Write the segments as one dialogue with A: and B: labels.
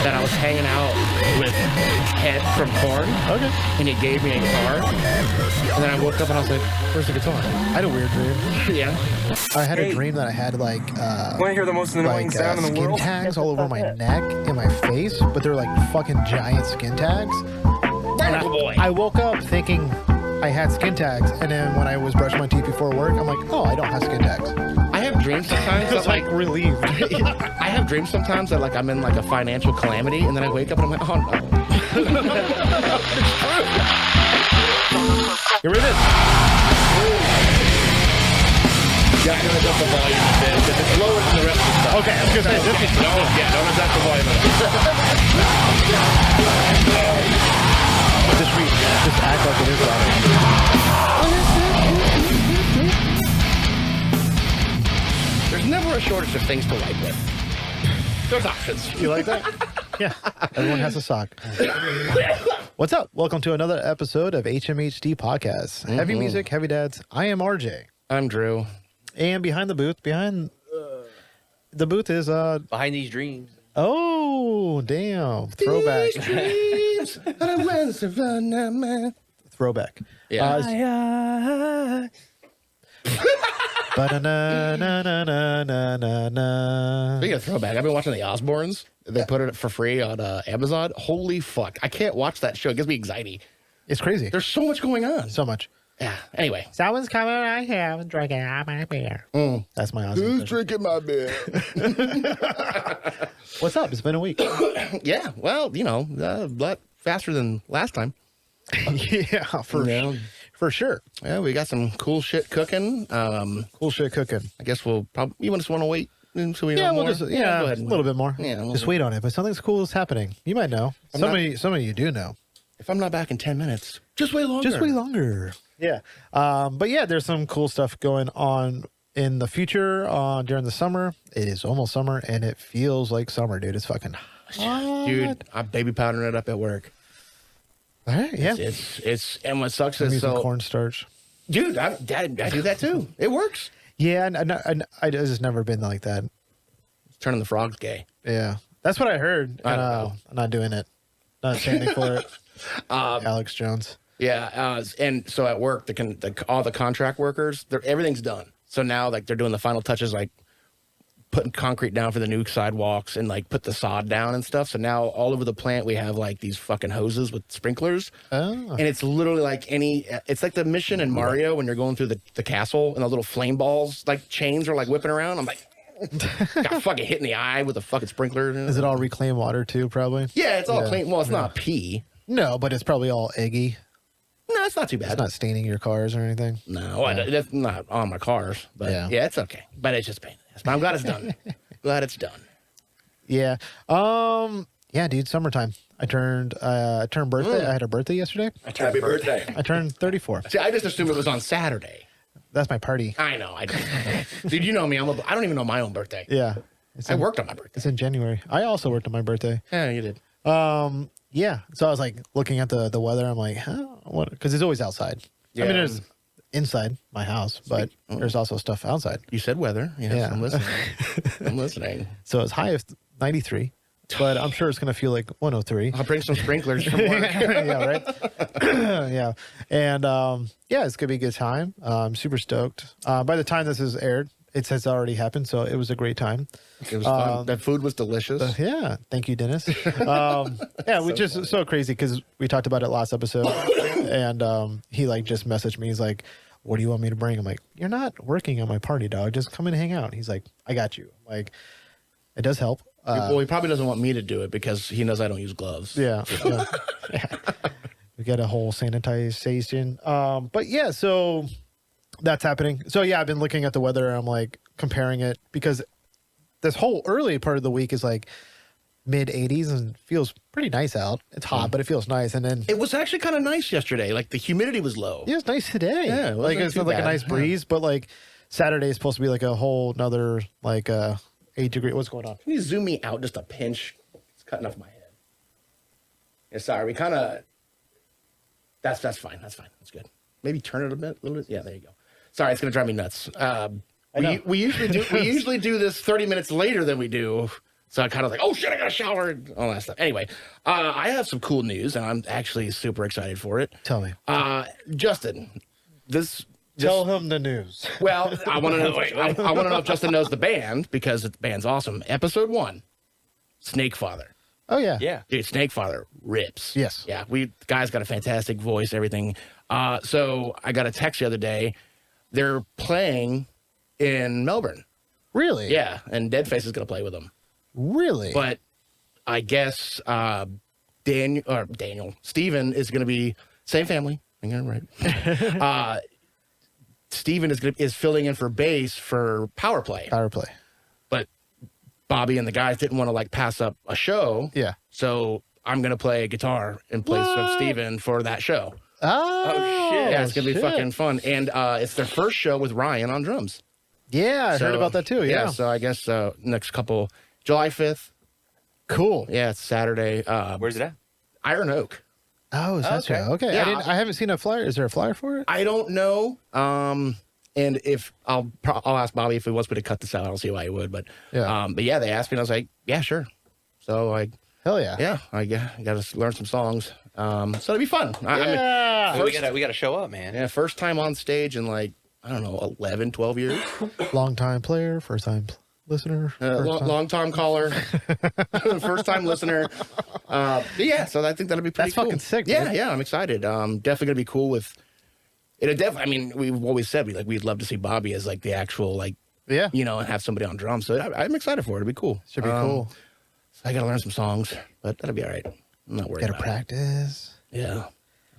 A: that I was hanging out with Head from Korn.
B: Okay.
A: And he gave me a guitar. And then I woke up and I was like, where's the guitar?
B: I had a weird dream.
A: Yeah.
B: I had a dream that I had like
C: Want to hear the most annoying sound in the
B: skin
C: world?
B: tags all over my neck and my face, but they're like fucking giant skin tags.
A: Barnacle boy.
B: I woke up thinking I had skin tags, and then when I was brushing my teeth before work, I'm like, oh, I don't have skin tags.
A: I have dreams sometimes that like
B: relieved.
A: I have dreams sometimes that like I'm in like a financial calamity, and then I wake up and I'm like, oh no.
B: Get rid of this.
A: Yeah, I'm gonna adjust the volume a bit because it's lower than the rest of the stuff.
B: Okay, I was gonna say this is
A: Don't adjust the volume.
B: just act like it is loud.
A: There's never a shortage of things to write with. There's options.
B: You like that? Yeah. Everyone has a sock. What's up? Welcome to another episode of HMHD Podcast. Heavy music, heavy dads. I am RJ.
A: I'm Drew.
B: And behind the booth is
D: Behind these dreams.
B: oh, damn. Throwback. Throwback.
A: Yeah.
B: Ba-da-na-na-na-na-na-na.
A: Speaking of throwback, I've been watching the Osbournes. They put it for free on Amazon. Holy fuck. I can't watch that show. It gives me anxiety.
B: It's crazy.
A: There's so much going on.
B: So much.
A: Yeah. Anyway.
B: Someone's coming right here and drinking out my beer. That's my Aussie.
A: Who's drinking my beer?
B: What's up? It's been a week.
A: Yeah. Well, you know, a lot faster than last time.
B: Yeah, for sure.
A: Yeah, we got some cool shit cooking.
B: Cool shit cooking.
A: I guess we'll probably. You just want to wait until we know
B: Yeah,
A: more?
B: we'll just
A: go ahead
B: a
A: and
B: little bit more.
A: Yeah,
B: just wait on it. But something cool is happening. You might know. Some of you do know.
A: If I'm not back in 10 minutes, just wait longer.
B: Just wait longer. Yeah. But yeah, there's some cool stuff going on in the future during the summer. It is almost summer, and it feels like summer, dude. It's fucking hot.
A: Dude, I'm baby powdering it up at work.
B: All right, yeah.
A: It's and what sucks
B: I'm
A: is
B: using
A: so,
B: cornstarch.
A: dude, I do that too. It works.
B: Yeah, and I just never been like that.
A: It's turning the frogs gay.
B: Yeah, that's what I heard.
A: I
B: And,
A: don't know.
B: I'm not doing it. Not standing for it. Alex Jones.
A: Yeah, and so at work, all the contract workers, everything's done. So now, like, they're doing the final touches, like putting concrete down for the new sidewalks and like put the sod down and stuff. So now all over the plant we have like these fucking hoses with sprinklers. Oh. And it's literally like it's like the mission in Mario when you're going through the castle and the little flame balls, like chains are like whipping around. I'm like, got fucking hit in the eye with a fucking sprinkler.
B: Is it all reclaimed water too, probably?
A: Yeah, it's all clean. Well, it's not pee.
B: No, but it's probably all eggy.
A: No, it's not too bad.
B: It's not staining your cars or anything.
A: No, that's not on my cars. But yeah, it's okay. But it's just pain. But I'm glad it's done. Glad it's done.
B: Yeah. Yeah, dude, summertime. I turned birthday. I had a birthday yesterday.
D: Happy birthday.
B: I turned 34.
A: See, I just assumed it was on Saturday.
B: That's my party.
A: I know. Dude, you know me. I don't even know my own birthday.
B: Yeah.
A: I worked on my birthday.
B: It's in January. I also worked on my birthday.
A: Yeah, you did.
B: Yeah. So I was like looking at the weather. I'm like, what? Because it's always outside.
A: Yeah.
B: I mean, there's inside my house, but there's also stuff outside.
A: You said weather. Yes,
B: Yeah.
A: I'm listening. I'm listening.
B: So it's high of 93, but I'm sure it's going to feel like 103.
A: I'll bring some sprinklers from work.
B: Yeah, right? Yeah. And yeah, it's going to be a good time. I'm super stoked. By the time this is aired, it has already happened, so it was a great time.
A: It was fun. That food was delicious.
B: Yeah. Thank you, Dennis. Yeah, which is so crazy because we talked about it last episode, and he like just messaged me. He's like, what do you want me to bring? I'm like, you're not working on my party, dog. Just come and hang out. He's like, I got you. Like, it does help.
A: Well, he probably doesn't want me to do it because he knows I don't use gloves.
B: Yeah. Yeah. We got a whole sanitization. But yeah, so that's happening. So yeah, I've been looking at the weather and I'm like comparing it because this whole early part of the week is like mid 80s and feels pretty nice out. It's hot, but it feels nice. And then
A: it was actually kind of nice yesterday. Like the humidity was low.
B: Yeah, it's nice today.
A: Yeah,
B: like it's
A: too
B: like a
A: bad.
B: nice breeze, but like Saturday is supposed to be like a whole another like 8 degree. What's going on?
A: Can you zoom me out just a pinch? It's cutting off my head. Yeah, sorry. We kind of. That's fine. That's fine. That's good. Maybe turn it a little bit. Yeah, there you go. Sorry, it's gonna drive me nuts. We usually do this 30 minutes later than we do So I kind of like, oh shit, I got to shower and all that stuff. Anyway, I have some cool news, and I'm actually super excited for it.
B: Tell me.
A: Justin, this.
B: Tell him the news.
A: Well, I want to know. I want to know if Justin knows the band because the band's awesome. Episode 1, Snake Father.
B: Oh yeah.
D: Yeah.
A: Dude, Snake Father rips.
B: Yes.
A: Yeah, the guy's got a fantastic voice, everything. So I got a text the other day. They're playing in Melbourne.
B: Really?
A: Yeah, and Deadface is going to play with them.
B: Really?
A: But I guess Steven is going to be same family. I got it right. Steven is filling in for bass for Power Play.
B: Power play.
A: But Bobby and the guys didn't want to like pass up a show.
B: Yeah.
A: So I'm going to play guitar in place of Steven for that show.
B: Oh,
D: shit.
A: Yeah, it's going to be
B: shit.
A: fucking fun. And it's their first show with Ryan on drums.
B: Yeah, I heard about that too. Yeah.
A: So I guess next couple, July 5th.
B: Cool.
A: Yeah, it's Saturday.
D: Where's it at?
A: Iron Oak.
B: Oh, is that
D: Okay.
B: so? Okay.
A: Yeah.
B: I haven't seen a flyer. Is there a flyer for it?
A: I don't know. And if I'll ask Bobby if he wants me to cut this out. I don't see why he would, but
B: Yeah.
A: But yeah, they asked me, and I was like, yeah, sure. So
B: Hell yeah.
A: I got to learn some songs. So it'll be fun.
B: Yeah.
D: we gotta show up, man.
A: Yeah, first time on stage in like I don't know 11, 12 years.
B: Long time player, first time listener. first time-
A: Long time caller, first time listener. But yeah, so I think that'll be pretty
B: That's
A: cool.
B: fucking sick,
A: Yeah,
B: dude.
A: yeah, I'm excited. Definitely gonna be cool with. It definitely. I mean, we've always said we'd love to see Bobby as like the actual like
B: Yeah.
A: and have somebody on drums. So I'm excited for it. It'll be cool.
B: Should be cool.
A: So I gotta learn some songs, but that'll be all right. I'm not worried
B: Gotta
A: about
B: practice.
A: it. Yeah.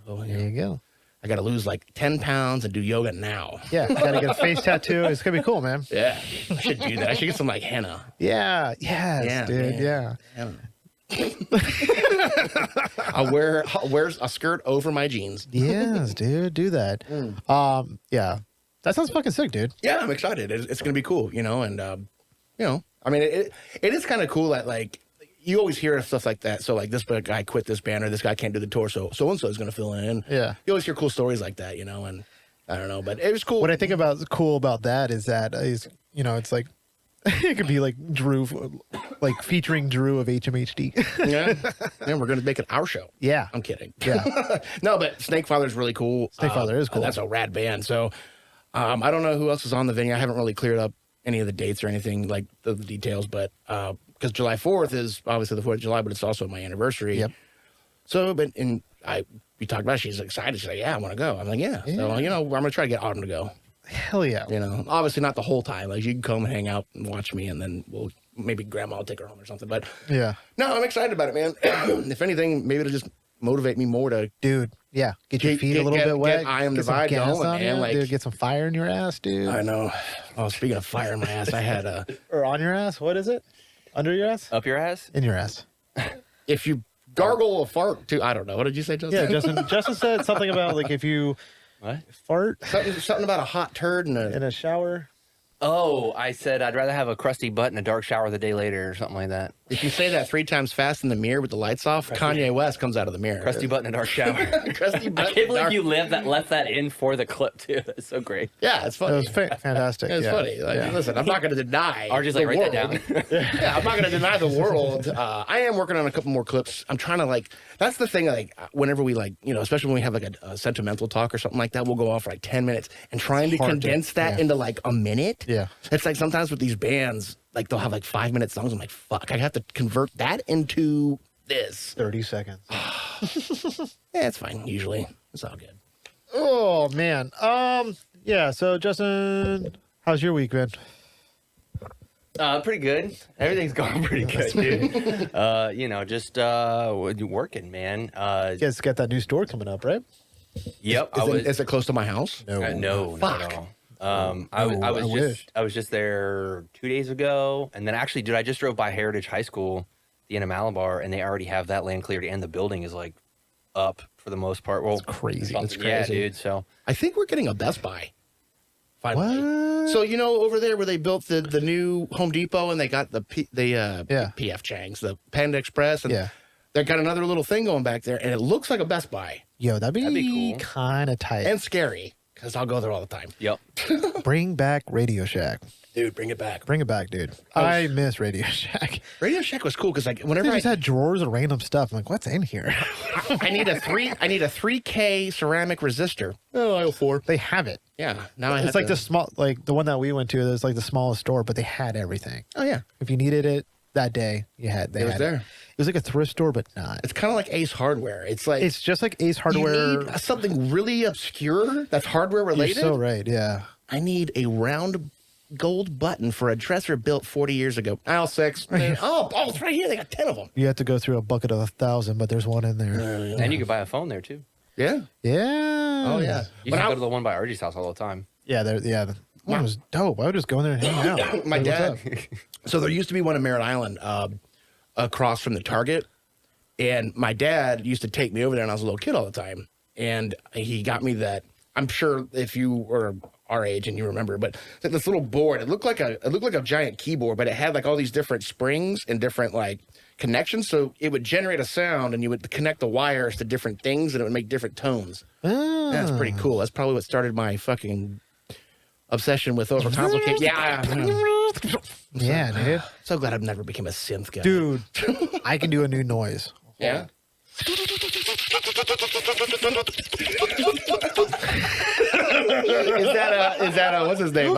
A: Oh, yeah.
B: There you go.
A: I gotta lose like 10 pounds and do yoga now.
B: Yeah. Gotta get a face tattoo. It's gonna be cool, man.
A: Yeah, I should do that. I should get some like henna.
B: Yeah. Yes,
A: Yeah,
B: dude.
A: man.
B: Yeah.
A: I'll wear a skirt over my jeans.
B: Yes, dude. Do that. Yeah. That sounds fucking sick, dude.
A: Yeah, I'm excited. It's going to be cool, and I mean, it is kind of cool that like you always hear stuff like that. So like this guy quit this band, or this guy can't do the tour, so and so is going to fill in.
B: Yeah.
A: You always hear cool stories like that, and I don't know, but it was cool.
B: What I think cool about that is that it's like it could be like Drew, like featuring Drew of HMHD.
A: yeah, we're going to make it our show.
B: Yeah.
A: I'm kidding.
B: Yeah.
A: No, but Snake Father is really cool.
B: Snake Father is cool.
A: That's a rad band. So I don't know who else is on the venue. I haven't really cleared up any of the dates or anything like the details, but because July 4th is obviously the 4th of July, but it's also my anniversary.
B: Yep.
A: So, we talked about it. She's excited. She's like, yeah, I want to go. I'm like, yeah. So, I'm going to try to get Autumn to go.
B: Hell yeah.
A: Obviously not the whole time. Like, she can come and hang out and watch me, and then maybe grandma will take her home or something. But
B: Yeah.
A: no, I'm excited about it, man. If anything, maybe it'll just motivate me more to.
B: Dude. Yeah. Get your feet a little
A: get-
B: bit wet.
A: get I Am
B: get some
A: Divide
B: gas
A: going,
B: on
A: man,
B: you,
A: like-
B: dude. Get some fire in your ass, dude.
A: I know. Oh, speaking of fire in my ass, I had
B: Or on your ass. What is it? Under your ass?
D: Up your ass?
B: In your ass.
A: if you gargle a fart too, I don't know. What did you say, Justin?
B: Yeah, Justin said something about like if you
D: What?
B: fart
A: something about a hot turd and
B: in a shower.
D: Oh, I said I'd rather have a crusty butt in a dark shower the day later or something like that.
A: if you say that 3 times fast in the mirror with the lights off, Kanye West comes out of the mirror.
D: Crusty butt in a dark shower.
A: Crusty butt.
D: I can't believe
A: dark-
D: you left that in for the clip too. That's so great.
A: Yeah, it's
B: It
A: funny.
B: was fantastic.
A: It's
B: yeah.
A: funny. Like,
B: Yeah.
A: Listen, I'm not going to deny.
D: RJ's
A: the
D: like, write that
A: world.
D: down.
A: Yeah, I'm not going to deny the world. I am working on a couple more clips. I'm trying to that's the thing. Like whenever we especially when we have like a sentimental talk or something like that, we'll go off for like 10 minutes and trying to
B: hard to-
A: condense that
B: yeah.
A: into like a minute.
B: Yeah.
A: It's like sometimes with these bands, like they'll have like 5-minute songs. I'm like, fuck, I have to convert that into this.
B: 30 seconds.
A: Yeah, it's fine. Usually, it's all good.
B: Oh man. Yeah. So Justin, how's your week been?
D: Pretty good. Everything's going pretty good, dude. Just working, man.
B: You guys got that new store coming up, right?
D: Yep.
A: Is it close to my house?
D: No, not at all. I was just there 2 days ago, and then actually, dude, I just drove by Heritage High School, at the end of Malabar, and they already have that land cleared, and the building is like up for the most part. Well,
B: That's crazy.
D: something-
A: That's
D: Yeah,
A: crazy.
D: dude. So
A: I think we're getting a Best Buy. Finally.
B: What?
A: So over there where they built the new Home Depot and they got the
B: Yeah.
A: PF Chang's, the Panda Express, and
B: Yeah.
A: they got another little thing going back there, and it looks like a Best Buy
B: Yo, that'd
D: That'd
B: be
D: be cool.
B: kind of tight.
A: and scary because I'll go there all the time.
D: yep.
B: Bring back Radio Shack.
A: Dude, bring it back.
B: Bring it back, dude. I miss Radio Shack.
A: Radio Shack was cool because like
B: They
A: whenever
B: just had drawers of random stuff. I'm like, what's in here?
A: I need a 3K ceramic resistor. Oh, aisle 4.
B: They have it.
A: Yeah. Now
B: It's like the small, like the one that we went to. It was like the smallest store, but they had everything.
A: Oh yeah.
B: If you needed it that day, you had. They
A: It was
B: had
A: there.
B: It was like a thrift store, but not.
A: It's kind of like Ace Hardware. It's like
B: It's just like Ace Hardware.
A: You need something really obscure that's hardware related.
B: You're so right. Yeah.
A: I need a round gold button for a dresser built 40 years ago. Aisle 6. Oh, it's right here. They got 10 of them.
B: You have to go through a bucket of 1,000, but there's one in there.
D: And you could buy a phone there too.
A: Yeah.
B: Yeah.
A: Oh yeah.
D: You should go to the one by RG's house all the time.
B: Yeah. Yeah. The one was dope. I would just go in there and hang out.
A: My
B: Like,
A: dad.
B: what's up?
A: So there used to be one in Merritt Island across from the Target. And my dad used to take me over there when I was a little kid all the time. And he got me that. I'm sure if you were our age and you remember, but this little board, it looked like a giant keyboard, but it had like all these different springs and different like connections. So it would generate a sound and you would connect the wires to different things and it would make different tones.
B: Ah.
A: That's pretty cool. That's probably what started my fucking obsession with overcomplicated. Yeah.
B: Yeah, dude.
A: So glad I've never became a synth guy.
B: Dude, I can do a new noise.
A: Yeah. Is that what's his name?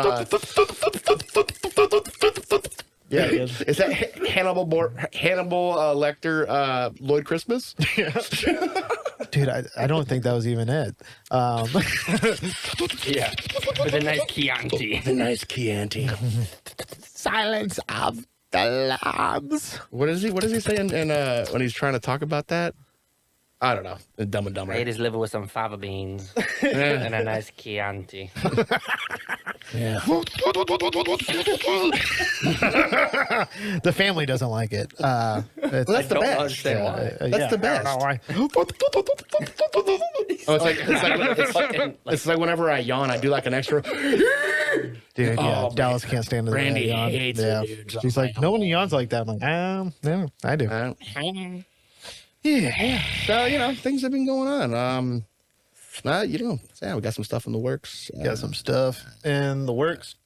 B: Yeah,
A: Is that Hannibal Lecter Lloyd Christmas?
B: dude, I don't think that was even it.
D: Yeah, with a nice Chianti.
A: The nice Chianti.
B: Silence of the Lambs.
A: What is he saying when he's trying to talk about that? I don't know. Dumb and Dumber.
D: I ate his liver with some fava beans
A: Yeah.
D: and a nice Chianti.
A: Yeah.
B: The family doesn't like it.
A: Well, that's the
D: don't
A: best.
D: understand why.
A: That's the best.
B: I don't know why.
A: Oh, it's like whenever I yawn, I do like an extra.
B: Dude, yeah,
A: Oh,
B: Dallas can't stand it.
A: Brandy hates it, dude.
B: She's like, no one yawns like that. I'm like, no, I do.
A: Yeah. So, things have been going on. We got some stuff in the works.
B: Got some stuff in the works.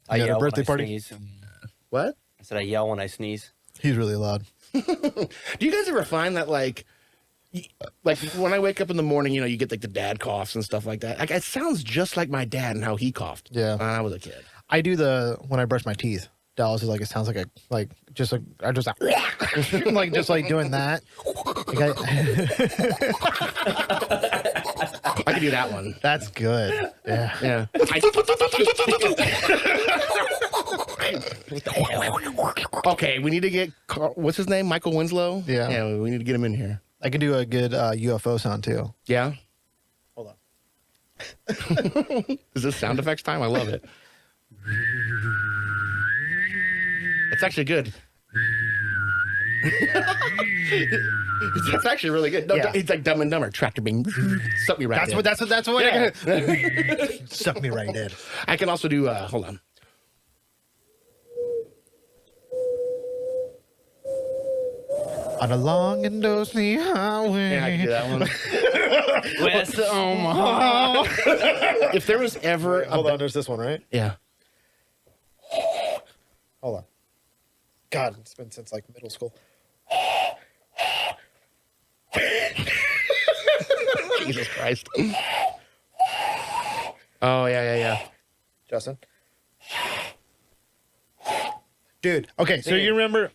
D: I
B: You got a
D: yell
B: birthday
D: when I
B: party?
D: sneeze.
A: What?
D: I said I yell when I sneeze.
B: He's really loud.
A: Do you guys ever find that, like when I wake up in the morning, you get like the dad coughs and stuff like that? Like, it sounds just like my dad and how he coughed.
B: Yeah.
A: when I was a kid.
B: I do when I brush my teeth. Dallas is like, it sounds like I just like like just like doing that. Like
A: I could do that one.
B: that's good. Yeah.
A: Yeah. Okay, we need to get what's his name? Michael Winslow?
B: Yeah.
A: Yeah, we need to get him in here.
B: I can do a good UFO sound too.
A: Yeah.
B: Hold on.
A: Is this sound effects time? I love it. It's actually good. It's actually really good. No,
B: Yeah.
A: it's like Dumb and Dumber. Tractor beam. Suck me right in.
B: That's what
A: Yeah.
B: suck me right in.
A: I can also do, hold on.
B: On a long and dusty highway.
A: Yeah, I can do that one.
D: West Omaha.
A: If there was ever
B: Hold on, there's this one, right?
A: Yeah.
B: Hold on. God, it's been since like middle school.
A: Jesus Christ. Oh, yeah.
B: Justin. Dude, okay, so you remember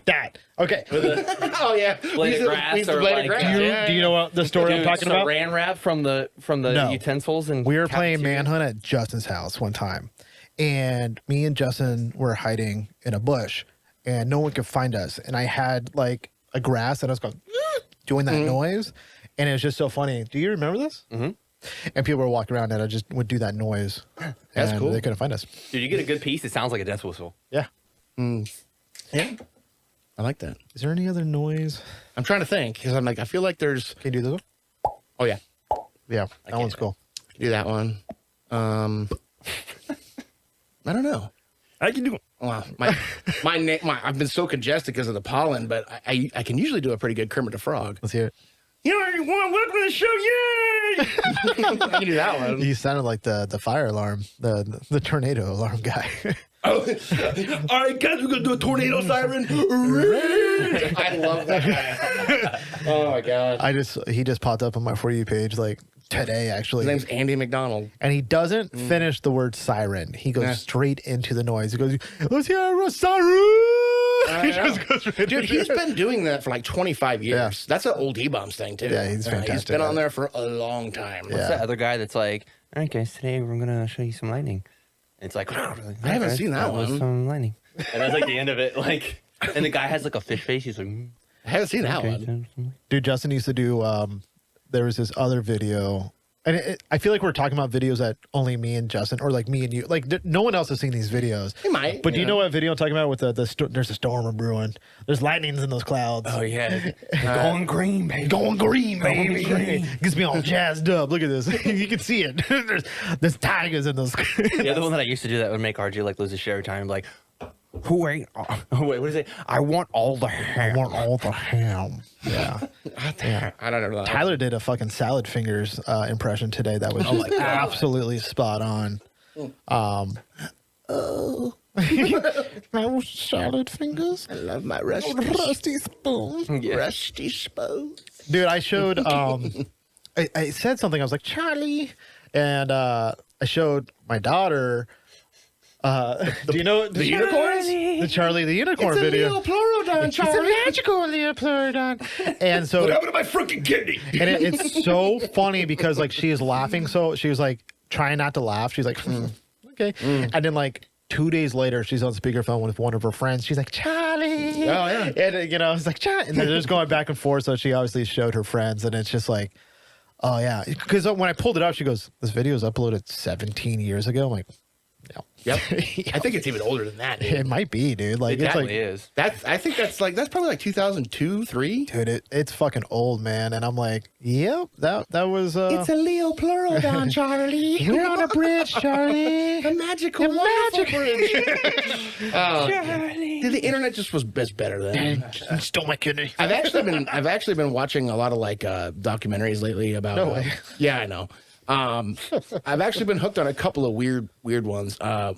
B: that. Okay.
A: Oh, yeah.
D: Blade of grass or
A: blade
D: like,
A: of grass.
D: do
A: Yeah,
B: Do you know what the story I'm talking about?
D: Saran wrap from the
B: No.
D: utensils and
B: We were playing
D: cafeteria?
B: Manhunt at Justin's house one time, and me and Justin were hiding in a bush, and no one could find us. And I had like a grass, and I was going doing that noise, and it was just so funny. Do you remember this? Mm-hmm. And people were walking around, and I just would do that noise.
A: That's
B: and
A: cool.
B: They couldn't find us.
D: Dude, you get a good piece. It sounds like a death whistle.
B: Yeah.
A: Yeah. I like that.
B: Is there any other noise?
A: I'm trying to think because I'm like, I feel like there's.
B: Can you do this one?
A: Oh, yeah.
B: Yeah, that one's cool.
A: Do that one. I don't know.
B: I can do it.
A: Wow, I've been so congested because of the pollen, but I can usually do a pretty good Kermit the Frog.
B: Let's hear it.
A: You know everyone, welcome to the show, yay! I can do that one.
B: You sounded like the fire alarm, the tornado alarm guy.
A: Oh, all right, guys, we're gonna do a tornado siren. I love that guy. Oh my god!
B: He just popped up on my For You page like today, actually.
A: His name's Andy McDonald,
B: and he doesn't finish the word siren. He goes straight into the noise. He goes, "Let's hear a siren." He just goes right
A: dude. He's been doing that for like 25 years.
B: Yeah.
A: That's an old E-Bombs thing too.
B: Yeah, he's fantastic.
A: He's been on there for a long time.
D: What's that other guy that's like, all right, guys, today we're gonna show you some lightning. It's like, I
A: haven't seen that one.
D: Some lightning, and that's like the end of it. Like, and the guy has like a fish face. He's like,
A: I haven't seen that one.
B: Dude, Justin used to do. There was this other video, and I feel like we're talking about videos that only me and Justin, or like me and you, like no one else has seen these videos.
A: He might,
B: but do you know what video I'm talking about? With there's a storm brewing. There's lightnings in those clouds.
D: oh yeah, going green, baby.
B: Going green, baby. Gets me all jazzed up. Look at this. You can see it. there's tigers in those.
D: The other one that I used to do that would make RG like lose his shit every time. Like, who ain't? Oh, wait, what is it? I want all the ham.
B: I want all the ham. Yeah.
A: I don't know.
B: Tyler did a fucking salad fingers impression today. That was just absolutely spot on. My salad fingers.
A: I love my rusty
B: spoon.
D: Yeah.
A: Rusty spoon.
B: Dude, I showed. I said something. I was like Charlie, and I showed my daughter. Do you know
A: the unicorns?
B: The Charlie the Unicorn
A: It's a
B: video.
A: Leopleurodon, Charlie.
B: It's a magical Leopleurodon. And so
A: What happened to my freaking kidney?
B: and it's so funny because like she is laughing, so she was like trying not to laugh. She's like, okay. And then like 2 days later, she's on speakerphone with one of her friends. She's like, Charlie.
A: Oh, yeah.
B: And it's like, Charlie. And they're just going back and forth. So she obviously showed her friends, and it's just like, oh yeah. Because when I pulled it up, she goes, this video was uploaded 17 years ago. I'm like, no.
A: Yep. I think it's even older than that, dude.
B: It might be, dude. Like
D: It
B: it's
D: definitely
B: like
D: is.
A: I think that's probably like 2002, 3.
B: dude, it's fucking old, man. And I'm like, yep, that was
A: It's a Leopleurodon, Charlie.
B: we're on a bridge, Charlie.
A: A magical, wonderful bridge. Dude, the internet just was better then.
B: Stole my kidney.
A: I've actually been watching a lot of like documentaries lately about.
B: No way.
A: Yeah, I know. I've actually been hooked on a couple of weird ones. I've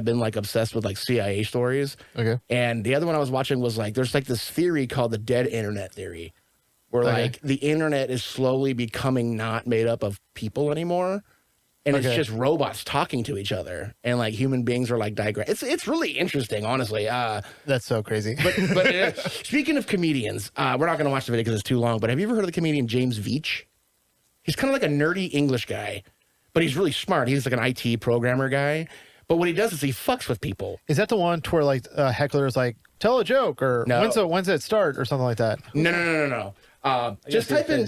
A: been like obsessed with like CIA stories.
B: Okay.
A: And the other one I was watching was like there's like this theory called the dead internet theory, where like the internet is slowly becoming not made up of people anymore. And it's just robots talking to each other, and like human beings are like diagram. It's really interesting, honestly.
B: That's so crazy.
A: But speaking of comedians, we're not going to watch the video because it's too long. But have you ever heard of the comedian James Veach? He's kind of like a nerdy English guy, but he's really smart. He's like an IT programmer guy. But what he does is he fucks with people.
B: Is that the one to where like heckler is like, tell a joke, or
A: No.
B: when's it start, or something like that?
A: No. Just type in.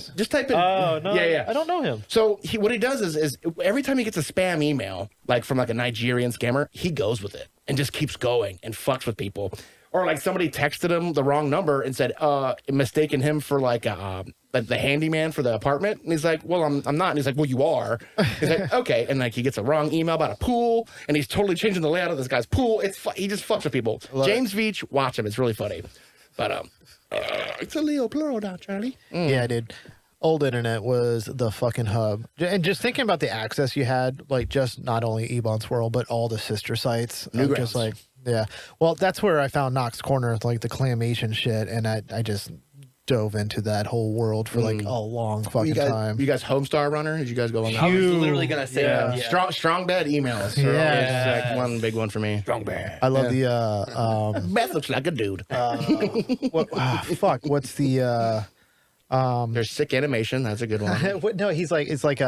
B: Oh no,
A: Yeah.
B: I don't know him.
A: So what he does is every time he gets a spam email, like from like a Nigerian scammer, he goes with it and just keeps going and fucks with people. Or like somebody texted him the wrong number and said, mistaken him for like the handyman for the apartment. And he's like, well, I'm not. And he's like, well, you are. He's like, okay. And like he gets a wrong email about a pool, and he's totally changing the layout of this guy's pool. He just fucks with people. James Veach, watch him. It's really funny. But it's a Leopleurodon, Charlie.
B: Yeah, dude. Old internet was the fucking hub. And just thinking about the access you had, like just not only Ebon's World, but all the sister sites.
A: Newgrounds.
B: Just like, yeah. Well, that's where I found Knox Corner, like the claymation shit. And I just dove into that whole world for like a long fucking time.
A: You guys Homestar Runner? Did you guys go on that?
D: I was literally gonna say that. Yeah.
A: Strong bed emails. Are always, like one big one for me.
D: Strong bad.
B: I love the
A: Beth looks like a dude.
B: what's the
A: There's sick animation. That's a good one.
B: no, it's like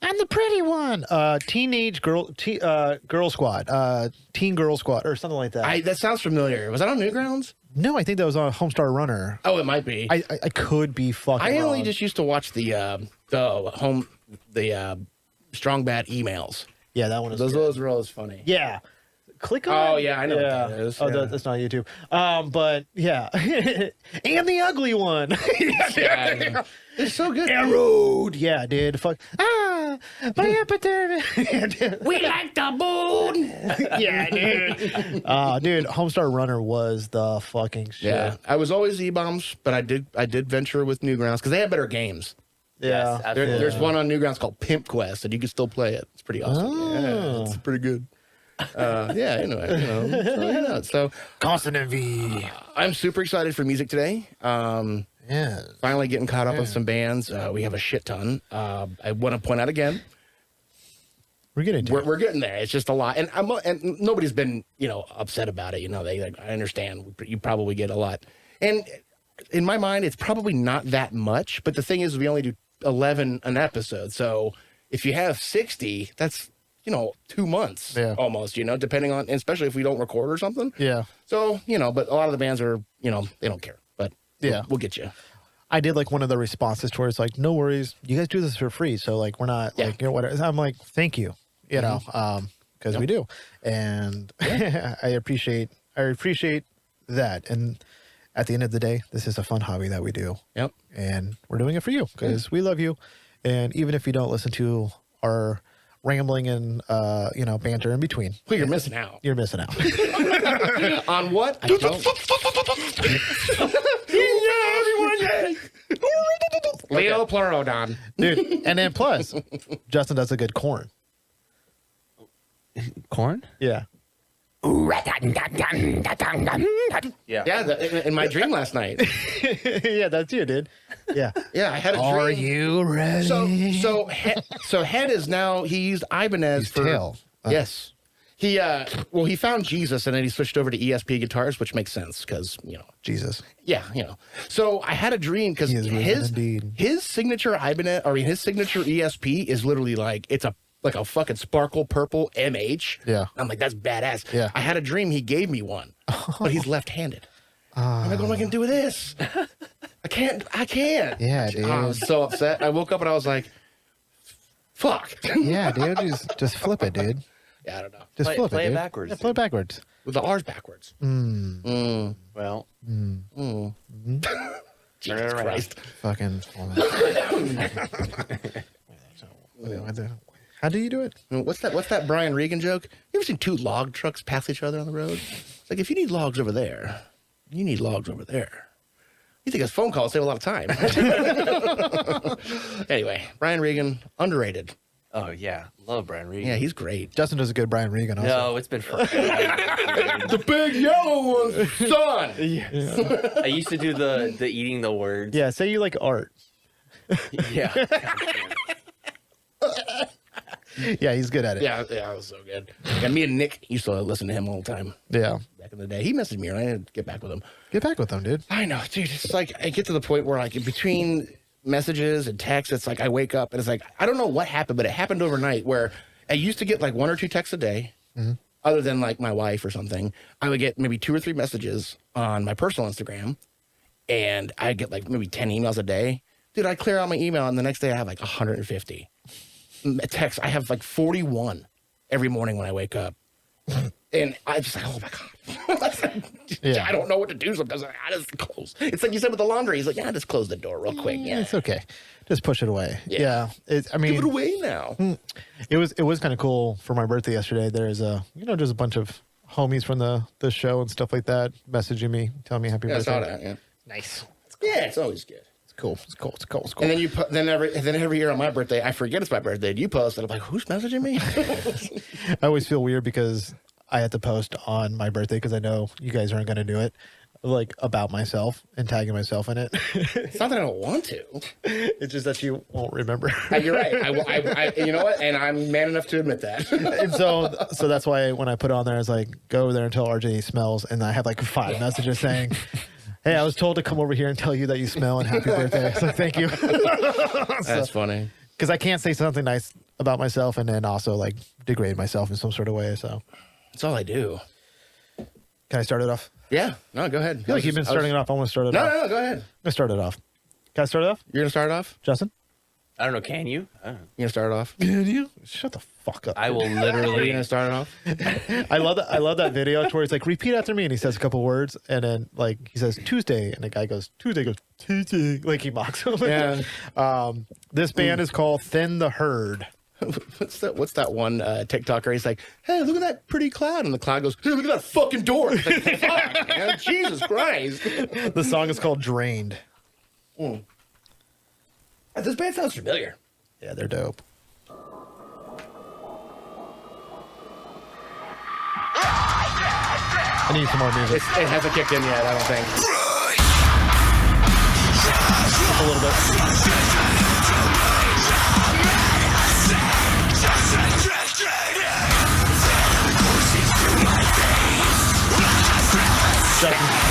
B: I'm the pretty one. Teenage girl squad. Teen girl squad or something like that.
A: That sounds familiar. Was that on Newgrounds?
B: No, I think that was on Homestar Runner.
A: Oh, it might be.
B: I could be fucking
A: I only
B: wrong.
A: just used to watch the Strong Bad emails.
B: Yeah, that one is
A: Those were always funny.
B: Yeah. Click on
A: Oh
B: it.
A: yeah, I know what that is.
B: Oh,
A: Yeah.
B: that's not YouTube. But yeah. And the ugly one.
A: Yeah, it's so good.
B: Arrowed. Yeah, dude. Fuck. My hypodermic.
A: We like the moon.
B: Yeah, dude. Dude, Homestar Runner was the fucking shit.
A: Yeah, I was always E-Bombs, but I did venture with Newgrounds because they have better games.
B: Yeah.
D: Yes,
A: There's one on Newgrounds called Pimp Quest, and you can still play it. It's pretty awesome. Yeah, it's pretty good. Yeah, so
B: Consonant V.
A: I'm super excited for music today.
B: Yeah.
A: Finally getting caught up on some bands. We have a shit ton. I want to point out again,
B: We're getting to it.
A: we're getting there. It's just a lot, and nobody's been upset about it. I understand. You probably get a lot, and in my mind, it's probably not that much. But the thing is, we only do 11 an episode, so if you have 60, that's 2 months almost. Depending on, especially if we don't record or something.
B: Yeah.
A: So but a lot of the bands are they don't care, but we'll get you.
B: I did like one of the responses towards like, no worries, you guys do this for free, so like we're not like whatever. I'm like, thank you, because we do, and I appreciate that. And at the end of the day, this is a fun hobby that we do.
A: Yep.
B: And we're doing it for you because we love you, and even if you don't listen to our rambling and banter in between,
A: Well, you're missing out.
B: you're missing out.
A: On what? I don't. Leo Pleurodon.
B: Dude, and then plus, Justin does a good corn.
D: Corn?
B: Yeah.
D: Yeah.
A: In my dream last night.
B: Yeah, that's you, dude. Yeah.
A: Yeah, I had a dream.
B: Are you ready?
A: So Head is now, he used Ibanez for
B: tail.
A: Yes. He he found Jesus and then he switched over to ESP guitars, which makes sense because
B: Jesus.
A: yeah, So I had a dream because
B: He is risen indeed.
A: his signature Ibanez, his signature ESP is literally like it's a fucking sparkle purple MH.
B: Yeah.
A: I'm like, that's badass.
B: Yeah.
A: I had a dream he gave me one, but he's left-handed. I'm like, what am I gonna do with this? I can't.
B: Yeah, dude.
A: I was so upset. I woke up and I was like, fuck.
B: Yeah, dude. Just flip it, dude.
A: Yeah, I don't know.
B: Just flip
D: play
B: it,
D: it
B: dude.
D: backwards,
B: Yeah, play it backwards.
A: With the R's backwards.
D: Well,
A: Jesus
D: around.
A: Christ.
B: Fucking. How do you do it?
A: What's that Brian Regan joke? You ever seen two log trucks pass each other on the road? It's like, if you need logs over there, you need logs over there. You think his phone calls save a lot of time. Anyway, Brian Regan, underrated.
D: oh yeah, love Brian Regan.
A: Yeah, he's great.
B: Justin does a good Brian Regan also.
D: No, it's been forever.
A: The big yellow one, son.
D: I used to do the eating the words.
B: Yeah, say you like art.
D: Yeah.
B: Yeah, he's good at it.
A: Yeah, it was so good. And me and Nick used to listen to him all the time
B: Yeah.
A: back in the day. He messaged me and I had to get back with him.
B: Get back with them, dude.
A: I know, dude. It's like I get to the point where, like, between messages and texts, it's like I wake up and it's like I don't know what happened, but it happened overnight where I used to get like 1 or 2 texts a day, other than like my wife or something. I would get maybe 2 or 3 messages on my personal Instagram, and I get like maybe 10 emails a day. Dude, I clear out my email, and the next day I have like 150 texts. I have like 41 every morning when I wake up. And I just like, oh my God.
B: Yeah.
A: I don't know what to do sometimes. I just close. It's like you said with the laundry. He's like, yeah, just close the door real quick. Yeah.
B: It's okay. Just push it away.
A: Yeah.
B: I mean,
A: Give it away now.
B: it was kind of cool for my birthday yesterday. There's just a bunch of homies from the show and stuff like that messaging me, telling me happy
A: Yeah, I
B: birthday.
A: saw that. Yeah.
B: Nice.
A: Yeah, it's always good.
B: It's cool. It's cool. It's cool. It's cool.
A: And then you put, then every year on my birthday, I forget it's my birthday. You post, and I'm like, who's messaging me?
B: I always feel weird because I have to post on my birthday because I know you guys aren't going to do it, like about myself and tagging myself in it.
A: It's not that I don't want to.
B: It's just that you won't remember.
A: You're right. I you know what? And I'm man enough to admit that.
B: And so that's why when I put it on there, it's like, go over there and tell RJ he smells. And I have like 5 messages saying, hey, I was told to come over here and tell you that you smell and happy birthday. So thank you.
A: That's funny.
B: Because I can't say something nice about myself and then also like degrade myself in some sort of way. So
A: That's all I do.
B: can I start it off?
A: Yeah. No, go ahead.
B: I feel like you've been starting it off. I want to start it off.
A: No, go ahead.
B: I'm going to start it off. Can I start it off?
A: You're gonna start it off.
B: Justin?
D: I don't know. Can you? I don't know.
A: You gonna start it off.
B: Can you? Shut the fuck up.
D: I will
A: Are you
D: literally.
A: gonna start it off?
B: I love that video where he's like, repeat after me, and he says a couple words, and then like he says Tuesday, and the guy goes Tuesday, like he mocks him.
A: Yeah.
B: This band is called Thin the Herd.
A: What's that one TikToker? He's like, hey, look at that pretty cloud. And the cloud goes, hey, look at that fucking door. It's like, fuck, man, Jesus Christ.
B: The song is called Drained.
A: This band sounds familiar.
B: Yeah, they're dope. I need some more music.
A: It hasn't kicked in yet, I don't think.
B: Just a little bit.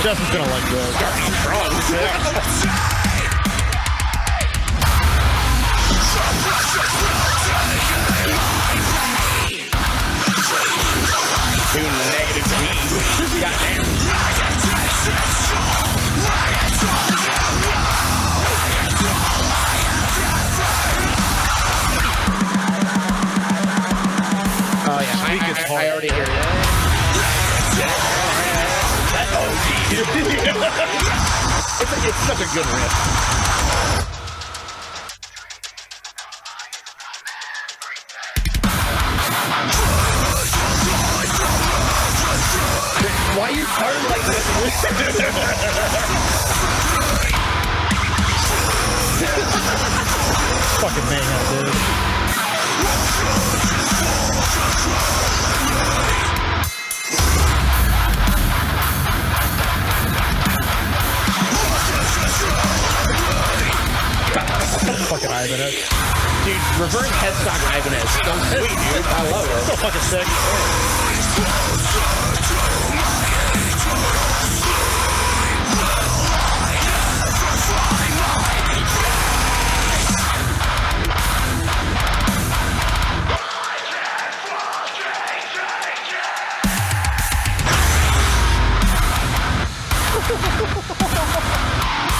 B: Justin's gonna like this.
A: Doing negative beats. Goddamn. Oh yeah, I already hear it. It's such a good riff. Why are you starting like this?
B: Fucking mayhem, dude. Fucking Ibanez.
A: Dude, reverse headstock Ibanez. So sweet, dude. I love it.
B: So fucking sick.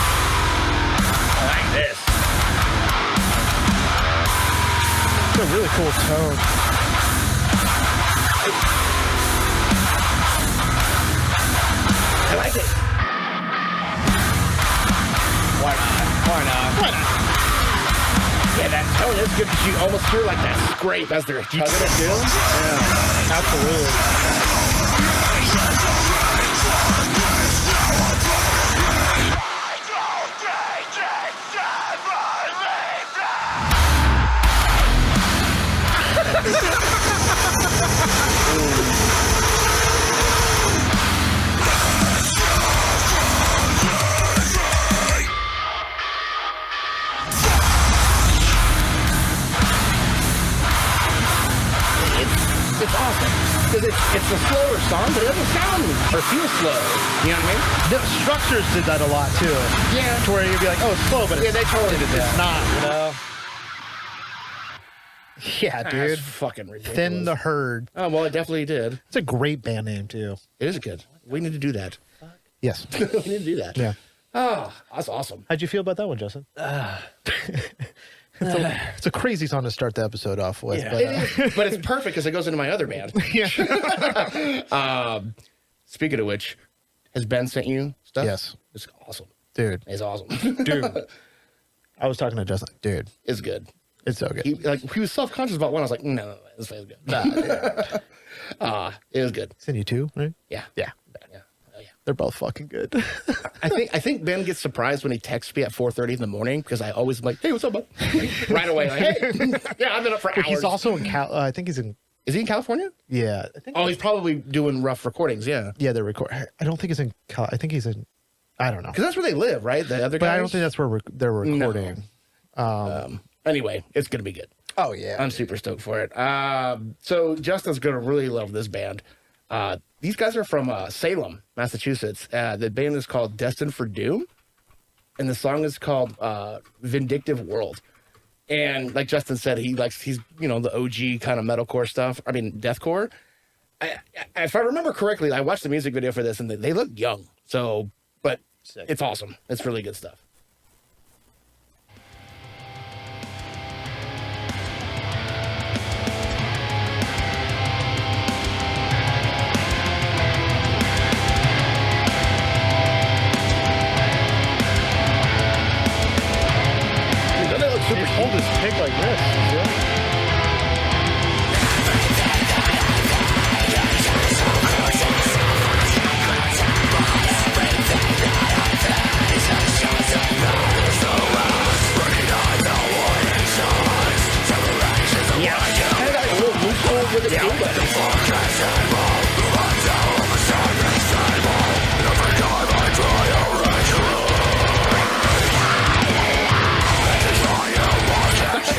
A: I like this.
B: It's a really cool tone.
A: I like it. Why not? Why not?
B: Why not?
A: Yeah, that tone is good because you almost hear like that scrape as they're chugging it too. Yeah,
B: Absolutely.
A: It's awesome because it's a slower song, but it doesn't sound or feel slow. You know what I mean?
B: The Structures did that a lot too.
A: Yeah.
B: To where you'd be like, oh, it's slow, but
A: Yeah, they totally did that.
B: it's not, you know? Yeah,
A: That's
B: dude.
A: fucking ridiculous.
B: Thin the Herd.
A: Oh well, it definitely did.
B: It's a great band name too.
A: It is good. We need to do that.
B: Yes.
A: We need to do that.
B: Yeah.
A: Oh, that's awesome.
B: How'd you feel about that one, Justin? It's a crazy song to start the episode off with.
A: Yeah.
B: But,
A: It is, but it's perfect because it goes into my other band.
B: yeah.
A: Speaking of which, has Ben sent you stuff?
B: Yes.
A: It's awesome.
B: Dude.
A: It's awesome.
B: Dude. I was talking to Justin. Dude.
A: It's good.
B: It's so good.
A: He was self-conscious about one. I was like, no, this is good.
B: Nah, dude.
A: It was good.
B: Send you two, right?
A: Yeah.
B: Yeah.
A: Yeah. Oh, yeah.
B: They're both fucking good.
A: I think Ben gets surprised when he texts me at 4:30 in the morning because I always am like, hey, what's up, bud? Right away, like, hey. Yeah, I've been up for hours.
B: He's also in I think he's in.
A: Is he in California?
B: Yeah. I think.
A: Oh, he's probably doing rough recordings. Yeah.
B: Yeah, they're recording. I don't think he's in. I think he's in. I don't know.
A: Because that's where they live, right? The other guys.
B: But I don't think that's where they're recording.
A: Anyway, it's gonna be good.
B: Oh yeah.
A: I'm super stoked for it. So Justin's gonna really love this band. These guys are from Salem, Massachusetts. The band is called Destined for Doom, and the song is called "Vindictive World." And like Justin said, he's the OG kind of metalcore stuff. I mean, deathcore. If I remember correctly, I watched the music video for this, and they look young. So, but
B: Sick.
A: It's awesome. It's really good stuff.
B: Hold his pig like this. Yeah.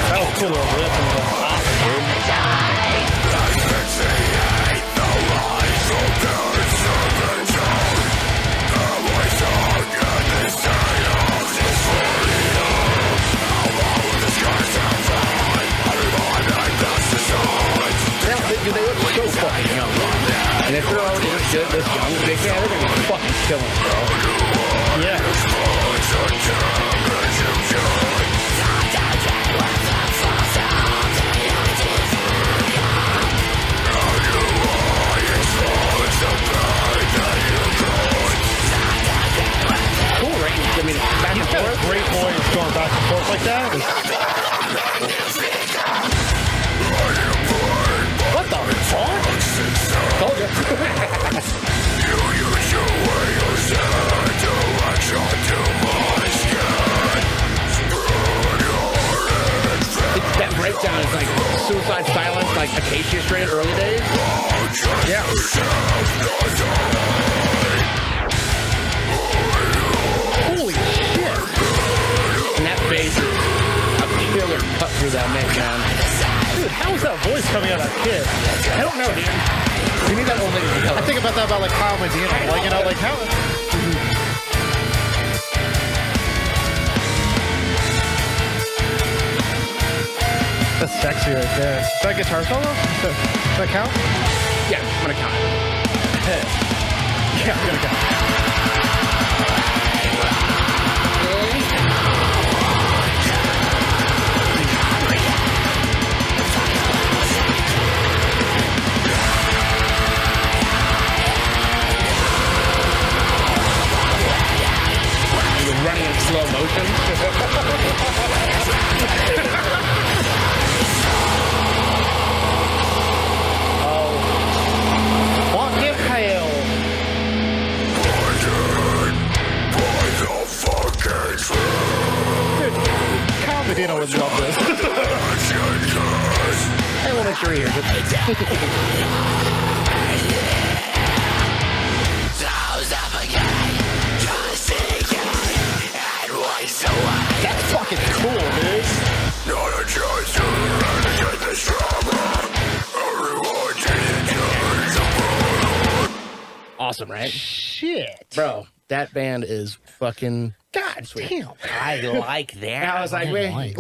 B: That was cool little riff.
A: Dude, they look so fucking young. And if they're already this good, this young, they're gonna be fucking killing it, bro.
B: Yeah.
A: Cool range. I mean, back and
B: He's got a
A: forth.
B: great voice going back and forth like that.
A: What the fuck? Told you. That breakdown is like Suicide Silence, like Acacia Strain early days.
B: Yeah. Holy shit.
A: And that bass is a killer cut through that mix, man.
B: Dude, how is that voice coming out of that kid?
A: I don't know, dude. You need that old lady to tell
B: I
A: us.
B: think about that about like Kyle Medina. Like, you know, like how. That's sexy right there. Is that guitar solo? Does that count?
A: Yeah, I'm gonna count it.
B: Yeah, I'm gonna count.
A: You're running in slow motion.
B: Fucking hell. Dude, Kyle Medina would love this.
A: I will make sure he hears it.
B: That's fucking cool, dude.
A: Awesome, right?
B: Shit.
A: Bro, that band is fucking
B: God damn.
D: I like that.
A: And I was like, wait,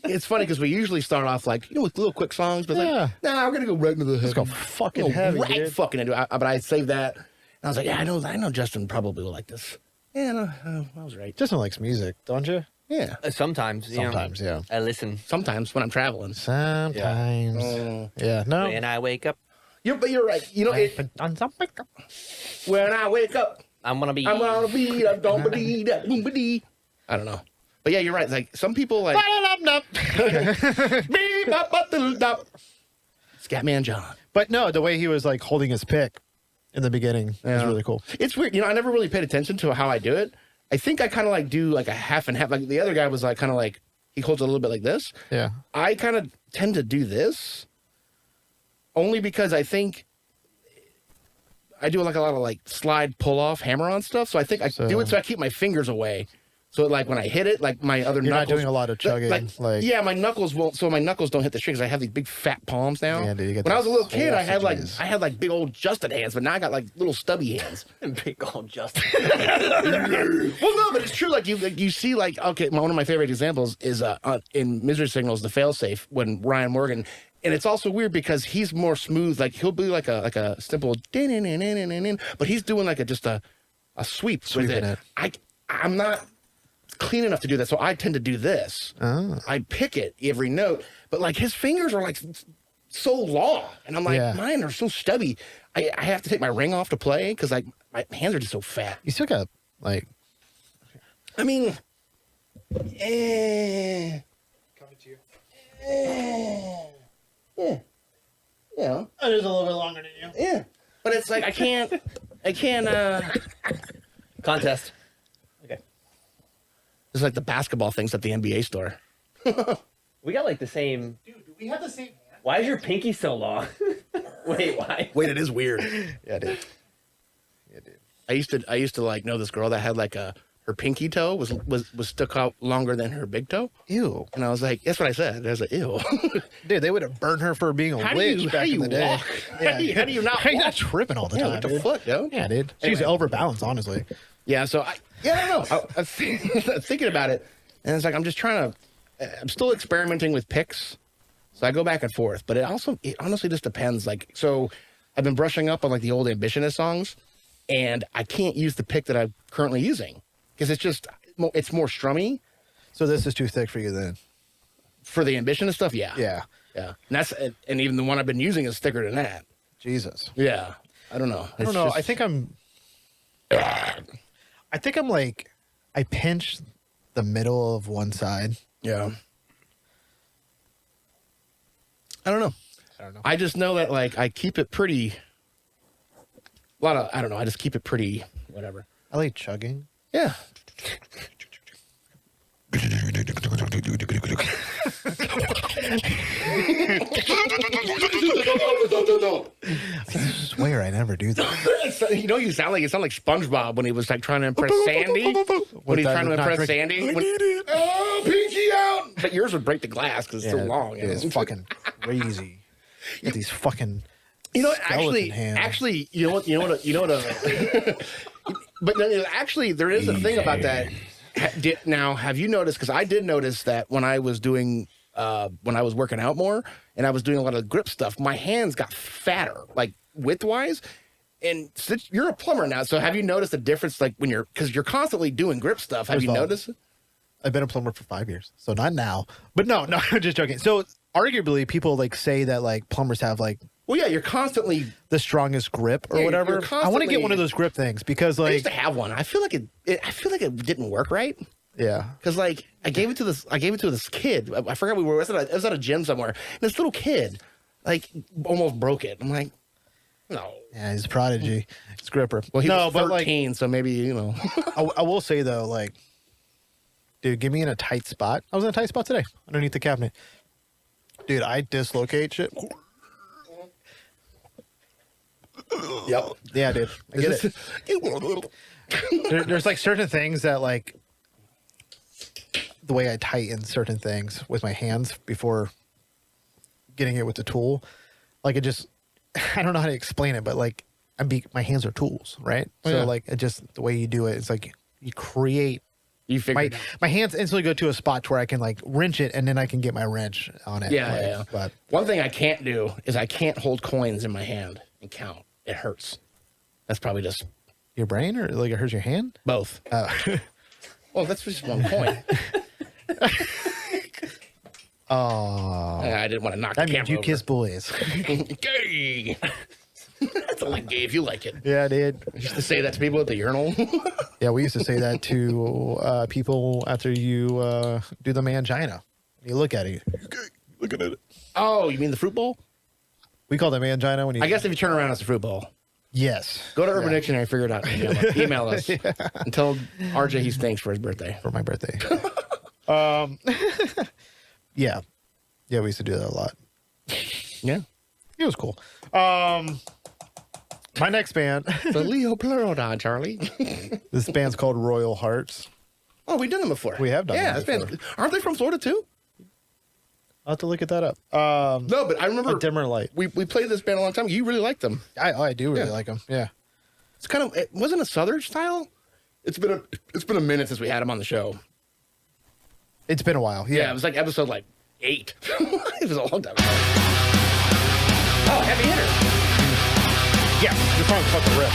A: it's funny because we usually start off like, with little quick songs, but
B: Yeah.
A: like, nah, we're gonna go right into the heavy.
B: Let's go fucking
A: Go
B: heavy,
A: right
B: dude.
A: fucking into it. But I saved that. And I was like, yeah, I know Justin probably will like this. Yeah, no, I was right.
B: Justin likes music, don't you?
A: Yeah.
D: Sometimes, you know,
B: Sometimes, yeah.
D: I listen.
A: Sometimes when I'm traveling.
B: Sometimes. Yeah, no.
D: When I wake up,
A: But you're right. You know, when I wake up,
D: I'm gonna be.
A: I'm gonna be a dombity da boomity. I don't know. But yeah, you're right. Like some people like Scatman John.
B: But no, the way he was like holding his pick in the beginning is
A: Yeah.
B: really cool.
A: It's weird. I never really paid attention to how I do it. I think I kind of like do like a half and half. Like the other guy was like kind of like he holds it a little bit like this.
B: Yeah.
A: I kind of tend to do this only because I think I do like a lot of like slide pull off hammer on stuff. So I think I do it so I keep my fingers away. So like when I hit it, like my other
B: You're
A: knuckles.
B: not doing a lot of chugging. Like,
A: yeah, my knuckles won't. So my knuckles don't hit the strings. I have these big fat palms now.
B: Yeah, dude, you got
A: when I was a
B: those
A: little kid, I had
B: sausages.
A: like big old Justin hands, but now I got like little stubby hands.
D: Big old Justin.
A: Well, no, but it's true. Like you see, like okay, one of my favorite examples is in Misery Signals, the failsafe when Ryan Morgan, and it's also weird because he's more smooth. Like he'll be like a simple, but he's doing like just a sweep with
B: Sweeping
A: it.
B: it.
A: I'm not clean enough to do that, so I tend to do this.
B: Oh.
A: I pick it every note, but like his fingers are like so long, and I'm like,
B: Yeah.
A: mine are so stubby. I have to take my ring off to play because like my hands are just so fat.
B: You still got like.
A: I mean,
B: Coming to you.
A: yeah, yeah,
B: It is a little bit longer than you.
A: yeah. But it's like I can't.
D: Contest.
A: It's like the basketball things at the NBA store.
D: We got like the same.
B: Dude, do we have the same hand?
D: Why is your pinky so long? Wait, why?
A: Wait, it is weird.
B: Yeah, dude. Yeah, dude.
A: I used to like know this girl that had like her pinky toe was stuck out longer than her big toe.
B: Ew.
A: And I was like, that's what I said. I was like, ew.
B: Dude, they would have burned her for being a witch back in the day.
A: Walk?
B: Yeah.
A: How do you not
B: How you
A: walk?
B: not tripping all the
A: Yeah,
B: time,
A: what the
B: dude?
A: fuck, yo?
B: Yeah, dude. She's
A: Anyway.
B: overbalanced, honestly.
A: Yeah, so I don't know. I was thinking about it, and it's like I'm just trying to. I'm still experimenting with picks, so I go back and forth. But it honestly just depends. Like, so I've been brushing up on like the old Ambitionist songs, and I can't use the pick that I'm currently using because it's more strummy.
B: So this is too thick for you then?
A: For the Ambitionist stuff, yeah,
B: Yeah.
A: and and even the one I've been using is thicker than that.
B: Jesus.
A: Yeah, I don't know.
B: I don't know. I think I'm like, I pinch the middle of one side.
A: Yeah. I don't know. I just know that like I keep it pretty. I don't know. I just keep it pretty. Whatever.
B: I like chugging.
A: Yeah.
B: I swear I never do that.
A: You know, you sound like SpongeBob when he was like trying to impress Sandy. When he's trying to impress Sandy. Oh, pinky out! But yours would break the glass because it's so long.
B: It is fucking crazy. You got these fucking.
A: You know,
B: skeleton hands.
A: actually, you know what. But then, actually, there is a thing about that. Now, have you noticed? Because I did notice that when I was doing, when I was working out more, and I was doing a lot of grip stuff, my hands got fatter, like width-wise. And since you're a plumber now, so have you noticed the difference? Like when because you're constantly doing grip stuff. Have you noticed it?
B: I've been a plumber for 5 years, so not now. But no, I'm just joking. So arguably, people like say that like plumbers have like.
A: Well, yeah, you're constantly
B: the strongest grip or whatever. I want to get one of those grip things because like
A: I used to have one. I feel like it didn't work right.
B: Yeah,
A: because like I gave it to this kid. I forgot we were. It was at a gym somewhere, and this little kid like almost broke it. I'm like, no.
B: Yeah, he's a prodigy. He's a gripper.
A: Well, he was 13,
B: like,
A: so maybe you know.
B: I will say though, like, dude, get me in a tight spot. I was in a tight spot today, underneath the cabinet. Dude, I dislocate shit.
A: Yep.
B: Yeah, dude. I get it. There's like certain things that like the way I tighten certain things with my hands before getting it with the tool. Like it just, I don't know how to explain it, but like my hands are tools, right?
A: Oh,
B: so
A: yeah.
B: like it just the way you do it, it's like you create.
A: You figure
B: my hands instantly go to a spot where I can like wrench it, and then I can get my wrench on it.
A: Yeah,
B: like,
A: yeah.
B: But
A: one thing I can't do is I can't hold coins in my hand and count. It hurts. That's probably just
B: your brain, or like it hurts your hand.
A: Both. Well, that's just one coin.
B: Oh,
A: I didn't want to knock
B: that
A: the
B: means
A: camera
B: you
A: over.
B: kiss boys.
A: Gay. That's all like gay if you like it.
B: Yeah, dude.
A: I used to say that to people at the urinal.
B: Yeah, we used to say that to people after you do the mangina. You look at it. Looking at it.
A: Oh, you mean the fruit bowl?
B: We call it mangina when you.
A: I guess if you turn around, it's a fruit bowl.
B: Yes.
A: Go to Urban Dictionary, figure it out. Email us. And tell RJ he stinks for his birthday.
B: For my birthday. Yeah. Yeah, we used to do that a lot.
A: Yeah.
B: It was cool. My next band.
A: The Leo Pleurodon, Charlie.
B: This band's called Royal Hearts.
A: Oh, we've done them before.
B: We have done them
A: before. Aren't they from Florida too?
B: I'll have to look at that up.
A: No, but I remember
B: A Dimmer Light.
A: We played this band a long time. You really liked them.
B: I do really like them. Yeah.
A: It's kind of, it wasn't a Southern style. It's been a minute since we had them on the show.
B: It's been a while.
A: Yeah, it was like episode 8. It was a long time ago. Oh, Heavy Hitter.
B: Yeah. This song's fucking ripped.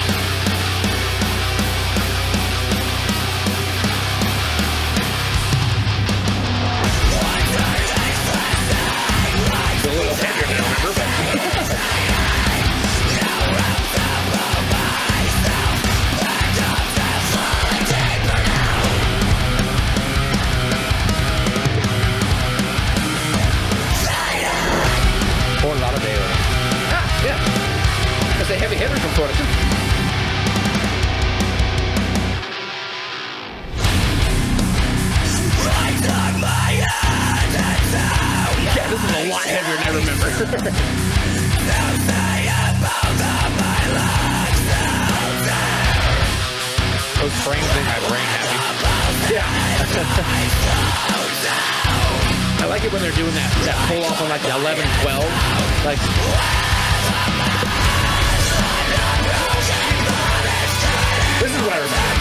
D: Fort Lauderdale.
A: Yeah. Because the Heavy Hitters from Florida too. Yeah, this is a lot heavier than I remember.
E: those frames make my brain happy.
A: Yeah. I like it when they're doing that pull off on like the 11, 12. Like, this is what I remember.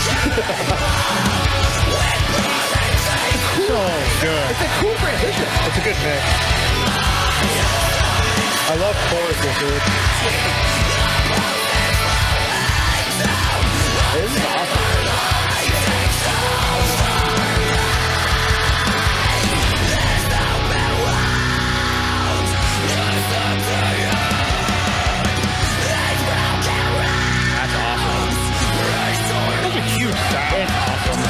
B: So good.
A: It's a cool transition.
B: It's a good mix. I love choruses, dude.
A: This is awesome. That's awesome.
B: That's a huge sound.
A: It's awesome.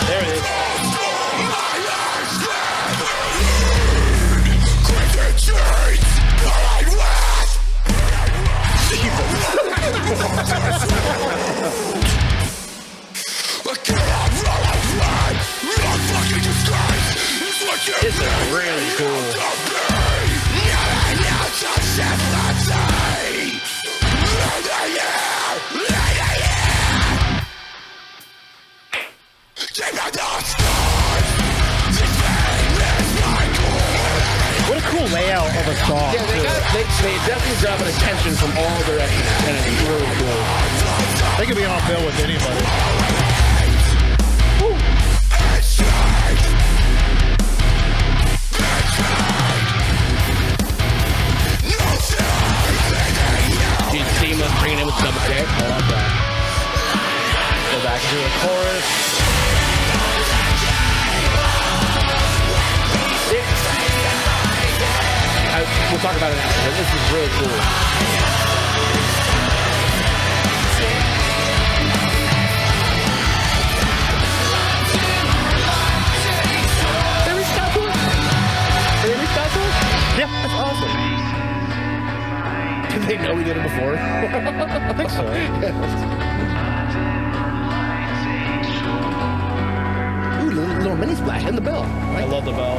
A: There it is. This is really cool.
B: What a cool layout of a song.
A: Yeah, they definitely grab an attention from all directions, and it's really cool.
B: They could be on a bill with anybody.
A: She's seamless, bringing in with double kick. I love that.
B: Go back into the chorus.
A: We'll talk about it after, but this is really cool. Did we stop to it? Did we stop to it?
B: Yeah.
A: That's awesome. Did they know we did it before?
B: I think so.
A: Ooh, little mini splash and the bell.
B: I love the bell.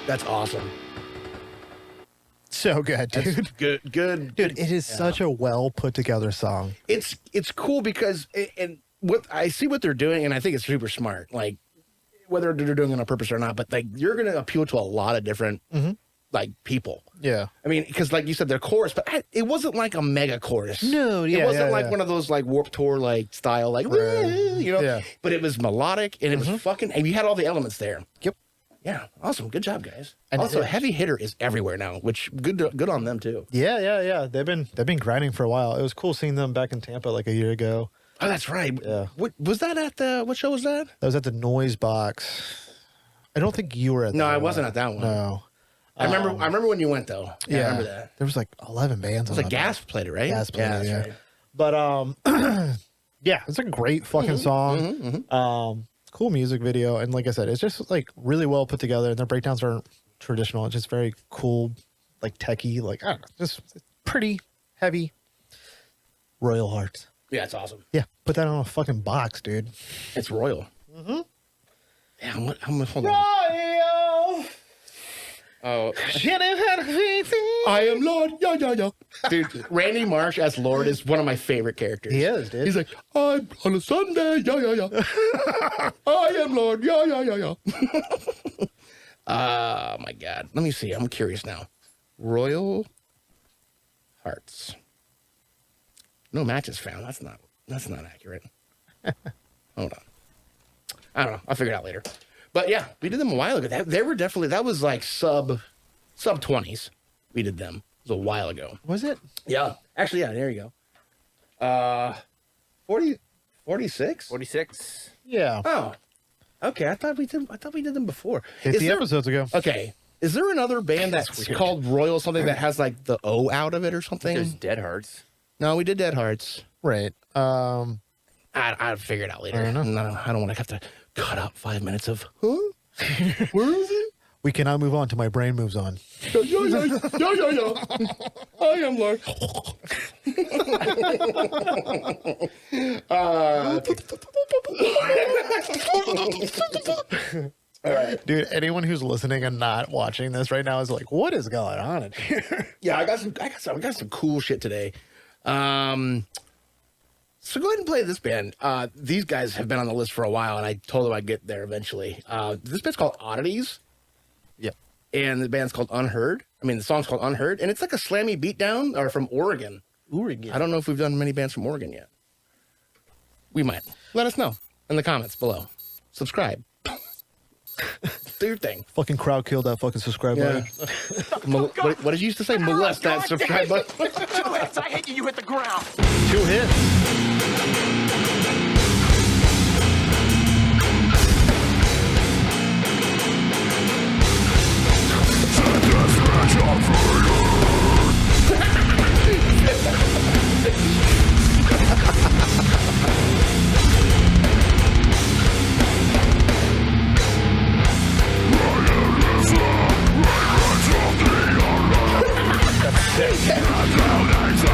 A: That's awesome.
B: So good, dude.
A: That's good.
B: Dude, it is such a well put together song.
A: It's cool because and what I see what they're doing, and I think it's super smart. Like whether they're doing it on purpose or not, but like you're going to appeal to a lot of different like people.
B: Yeah.
A: I mean, because like you said, they're chorus, but it wasn't like a mega chorus.
B: No, yeah,
A: it wasn't like
B: yeah.
A: one of those like Warped Tour like style, like
B: Right.
A: you know.
B: Yeah.
A: But it was melodic and it was fucking. And you had all the elements there.
B: Yep.
A: Yeah, awesome. Good job, guys.
B: And
A: also,
B: it-
A: Heavy Hitter is everywhere now, which good on them too.
B: Yeah. They've been grinding for a while. It was cool seeing them back in Tampa like a year ago.
A: Oh, that's right.
B: Yeah.
A: What was that at the? What show was that?
B: That was at the Noise Box. I don't think you were at that
A: No, I
B: one.
A: wasn't at that one.
B: No.
A: I remember when you went though. Yeah, I remember that.
B: There was like 11 bands.
A: It was like Gas played it, right?
B: Gas played it,
A: that's
B: yeah.
A: right.
B: But yeah, it's a great fucking song. Cool music video, and like I said, it's just like really well put together, and their breakdowns aren't traditional. It's just very cool, like techie, like I don't know, just pretty heavy. Royal Hearts.
A: Yeah, it's awesome.
B: Yeah, put that on a fucking box, dude.
A: It's royal. Yeah, I'm hold on.
B: Royal.
A: Oh, I am Lord. Yeah. Dude, Randy Marsh as Lord is one of my favorite characters.
B: He is, dude.
A: He's like, I'm on a Sunday. Yeah. I am Lord. Yeah. Oh my God. Let me see. I'm curious now. Royal Hearts. No matches found. That's not accurate. Hold on. I don't know. I'll figure it out later. But yeah, we did them a while ago. They were definitely, that was like sub 20s. We did them. It was a while ago.
B: Was it?
A: Yeah. Actually, yeah, there you go. 46?
D: 46.
B: Yeah.
A: Oh. Okay. I thought we did them before.
B: 50 episodes ago.
A: Okay. Is there another band that's called Royal something that has like the O out of it or something?
D: There's Dead Hearts.
A: No, we did Dead Hearts.
B: Right.
A: I'll figure it out later.
B: I don't
A: No, I don't want to have to cut out 5 minutes of, huh? Where is it?
B: We cannot move on till my brain moves on.
A: Yeah. I am Lord.
B: All right, dude. Anyone who's listening and not watching this right now is like, "What is going on in here?"
A: Yeah, I got some cool shit today. So go ahead and play this band. These guys have been on the list for a while, and I told them I'd get there eventually. This band's called Oddities.
B: Yep.
A: And the band's called Unheard. I mean, the song's called Unheard, and it's like a slammy beatdown, or from Oregon.
B: Oregon.
A: I don't know if we've done many bands from Oregon yet. We might. Let us know in the comments below. Subscribe. Do your thing.
B: Fucking crowd killed that fucking subscribe button.
A: What did you used to say? Molest that subscribe button.
C: 2 hits, I hit you, you hit the ground.
B: 2 hits.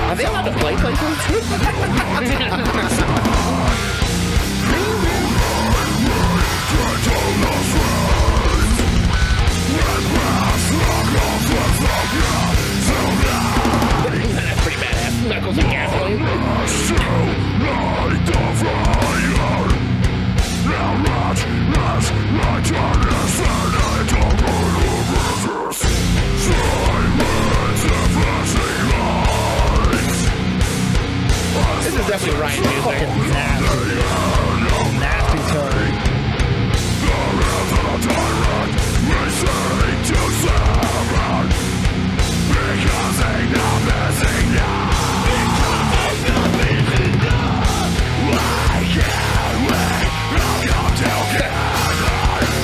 A: Are they allowed to play places? That's pretty badass. Knuckles and gasoline. This is definitely right music.
B: Fucking nasty. Nasty tone.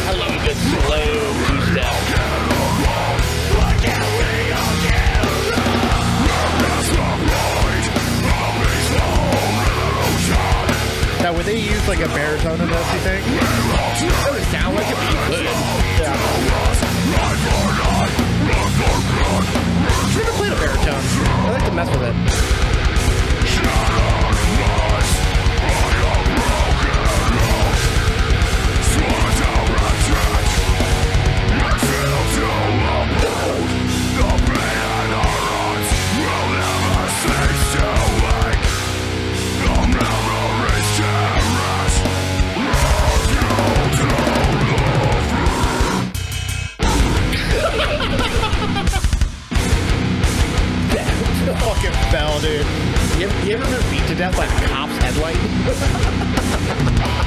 A: I love a good slow two-step.
B: Now, would they use like a baritone in this, you think?
A: It would sound like it, but you could. Never played a baritone. I like to mess with it.
B: Fucking fell, dude.
A: You ever been beat to death by a cop's headlight?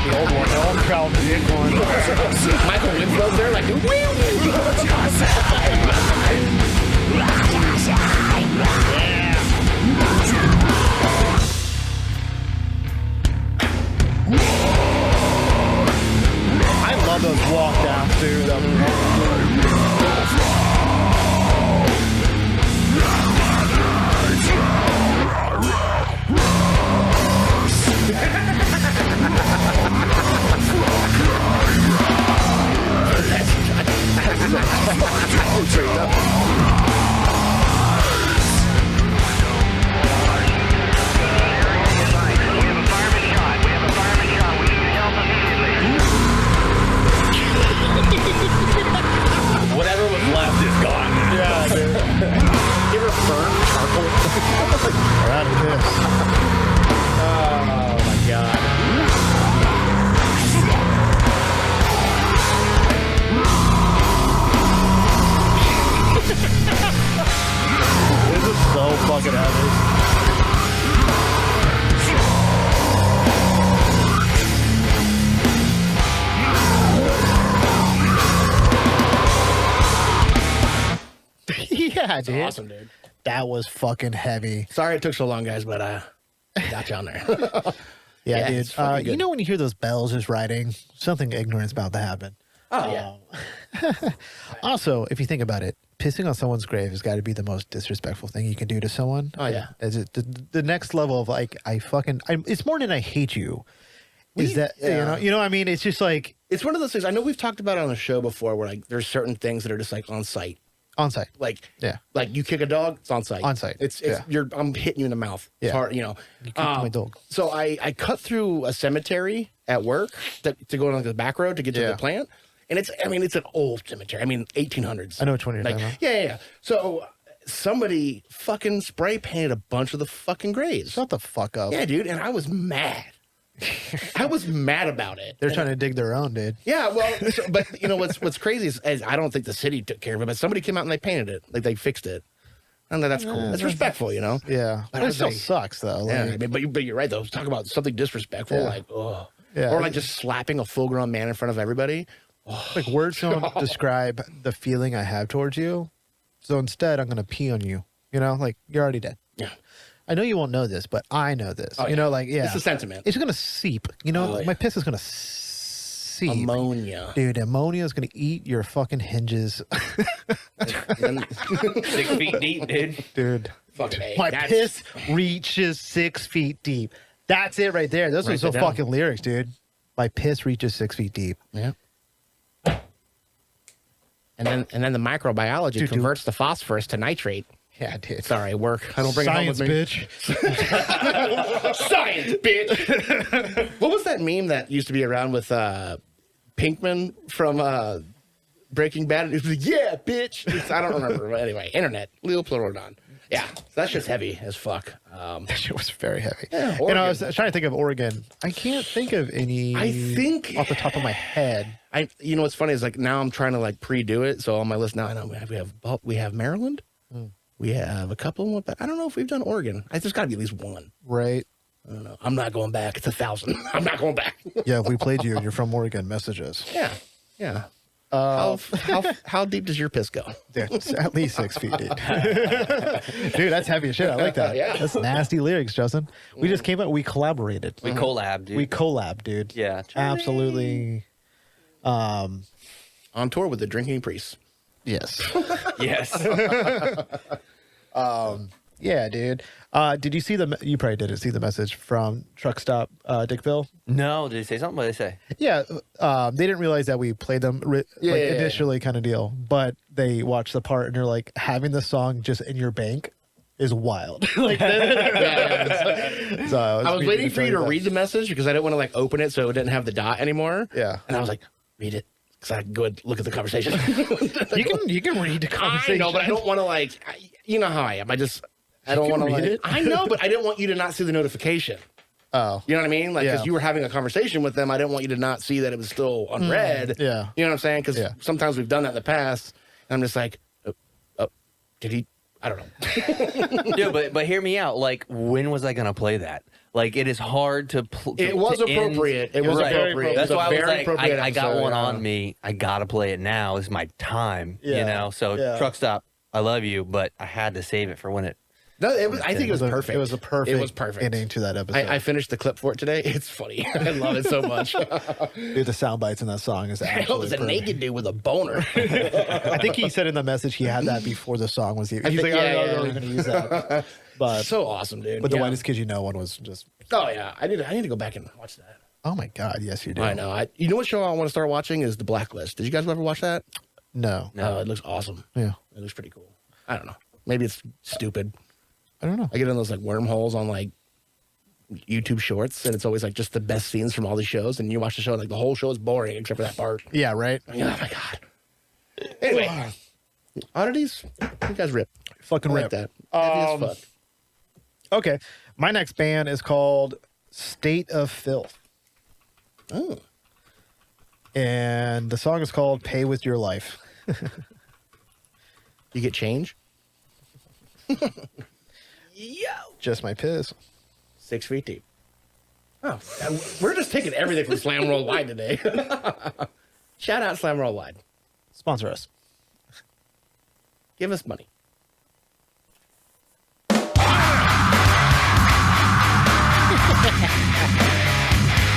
B: The old one, the old crowd big one.
A: Michael Winslow's there like,
B: I love those walk downs, dude.
A: whatever was left is gone.
B: Yeah, dude.
A: You ever burn charcoal?
B: We're out of this.
A: Oh my god.
B: This is so fucking heavy. Yeah, dude.
A: Awesome, dude.
B: That was fucking heavy.
A: Sorry it took so long, guys, but I got you on there.
B: Yeah,
A: Yeah,
B: dude.
A: it's fucking
B: You
A: good.
B: know when you hear those bells just riding, something ignorant's about to happen.
A: Oh, yeah.
B: Also, if you think about it, pissing on someone's grave has got to be the most disrespectful thing you can do to someone.
A: Oh, yeah.
B: Is it the next level of like it's more than I hate you. Is that
A: yeah.
B: you know what I mean? It's just like
A: It's one of those things. I know we've talked about it on the show before where like there's certain things that are just like on site.
B: On site.
A: Like,
B: Yeah.
A: like you kick a dog, it's on site.
B: On site.
A: It's
B: Yeah.
A: I'm hitting you in the mouth. It's
B: Yeah.
A: hard, you know.
B: You kicked my dog.
A: So I cut through a cemetery at work to go on the back road to get to
B: Yeah.
A: the plant. And it's an old cemetery. I mean, 1800s.
B: I know which one you're
A: like,
B: talking about.
A: yeah. So somebody fucking spray painted a bunch of the fucking graves.
B: Shut the fuck up.
A: Yeah, dude. And I was mad. I was mad about it.
B: They're trying to dig their own, dude.
A: Yeah, well, but you know what's crazy is I don't think the city took care of it, but somebody came out and they painted it, like they fixed it. And that's cool. That's respectful, you know.
B: Yeah,
A: But
B: but
A: I
B: it
A: was
B: still
A: like-
B: sucks though.
A: Yeah,
B: Like,
A: but you're right though. Talk about something disrespectful,
B: Yeah.
A: like oh,
B: Yeah.
A: or like just slapping a full-grown man in front of everybody.
B: like words don't describe the feeling I have towards you. So instead, I'm gonna pee on you. You know, like you're already dead.
A: Yeah,
B: I know you won't know this, but I know this.
A: Oh,
B: you know, like yeah,
A: it's a sentiment.
B: it's gonna seep. You know,
A: Oh, yeah.
B: my piss is gonna seep.
A: Ammonia.
B: Dude, ammonia is gonna eat your fucking hinges,
A: And-
D: 6 feet deep, dude.
B: dude.
A: Fucking A.
B: My
A: That's-
B: piss reaches 6 feet deep. That's it right there. Those are
A: Write
B: so
A: that down.
B: fucking lyrics, dude. My piss reaches 6 feet deep.
A: Yeah. And then the microbiology
B: Dude,
A: converts the phosphorus to nitrate.
B: Yeah, dude.
A: Sorry, work. I don't bring
B: Science,
A: it home with me.
B: bitch.
A: Science, bitch. What was that meme that used to be around with Pinkman from Breaking Bad? It was like, yeah, bitch. I don't remember. But anyway, internet. Leo Pleurodon. Yeah, so that's just heavy as fuck.
B: That shit was very heavy.
A: Yeah,
B: and I was
A: Oregon.
B: trying to think of Oregon. I can't think of any.
A: I think-
B: off the top of my head.
A: You know what's funny is like now I'm trying to like pre-do it. So on my list now, I know we have Maryland. We have a couple, but I don't know if we've done Oregon. There's got to be at least one.
B: Right.
A: I don't know. I'm not going back. It's 1,000. I'm not going back.
B: Yeah, if we played you and you're from Oregon, message us.
A: Yeah. How deep does your piss go?
B: Yeah, it's at least 6 feet deep. Dude, that's heavy as shit. I like that.
A: Yeah.
B: That's nasty lyrics, Justin. We just came out, we collaborated.
D: We collab, dude.
B: We collab, dude.
D: Yeah.
B: Absolutely.
A: On tour with the drinking priests.
B: Yes.
D: Yes.
B: Yeah, dude. Did you see you probably didn't see the message from Truck Stop Dickville?
D: No, did he say something? What did they say?
B: Yeah, they didn't realize that we played them
A: Yeah.
B: initially kind of deal, but they watched the part and they're like, having the song just in your bank is wild. Like, so
A: I was waiting for you to read the message because I didn't want to like open it so it didn't have the dot anymore.
B: Yeah.
A: And I was like, read it. Because I can go ahead and look at the conversation.
B: You can read the
A: I
B: conversation.
A: know, but I don't want to like, you know how I am. I don't want to
B: read
A: like,
B: it.
A: I know, but I didn't want you to not see the notification.
B: Oh,
A: You know what I mean? Like, because
B: Yeah.
A: you were having a conversation with them, I didn't want you to not see that it was still unread.
B: yeah.
A: You know what I'm saying? Because
B: Yeah.
A: sometimes we've done that in the past. And I'm just like, oh, did he? I don't know.
D: Yeah, but hear me out. Like, when was I gonna play that? Like, it is hard to.
A: It was appropriate. It was
D: Right.
A: appropriate.
D: That's
A: It was
D: why
A: a
D: I was
A: very
D: like,
A: appropriate
D: I got
A: episode,
D: one
A: yeah.
D: on me. I gotta play it now. It's my time.
B: Yeah.
D: You know. So
B: Yeah.
D: Truck Stop, I love you, but I had to save it for when it.
A: No, I think it was perfect.
B: It was a perfect.
A: It was perfect.
B: ending to that episode.
A: I finished the clip for it today. It's funny. I love it so much.
B: Dude, the sound bites in that song is
A: it
B: absolutely
A: was a
B: perfect.
A: naked dude with a boner.
B: I think he said in the message he had that before the song was even. He's
A: think-
B: like,
A: yeah,
B: I'm
A: yeah.
B: not really going to use that. But
A: So awesome, dude.
B: but the
A: Yeah.
B: Whitest Kids You Know one was just.
A: Oh yeah, I need to go back and watch that.
B: Oh my God! Yes, you do.
A: I know. You know what show I want to start watching is The Blacklist. Did you guys ever watch that?
B: No.
A: No, it looks awesome.
B: Yeah.
A: It looks pretty cool. I don't know. Maybe it's stupid.
B: I don't know.
A: I get in those like wormholes on like YouTube Shorts, and it's always like just the best scenes from all these shows. And you watch the show, and like the whole show is boring except for that part.
B: Yeah. Right.
A: Oh my god. Anyway, oddities. You guys rip.
B: Fucking
A: I
B: rip.
A: like that. Heavy as fuck.
B: Okay. My next band is called State of Filth,
A: Oh.
B: and the song is called "Pay with Your Life."
A: You get change?
B: Just my piss.
A: 6 feet deep. Oh, we're just taking everything from Slam Worldwide today. Shout out Slam Worldwide.
B: Sponsor us.
A: Give us money.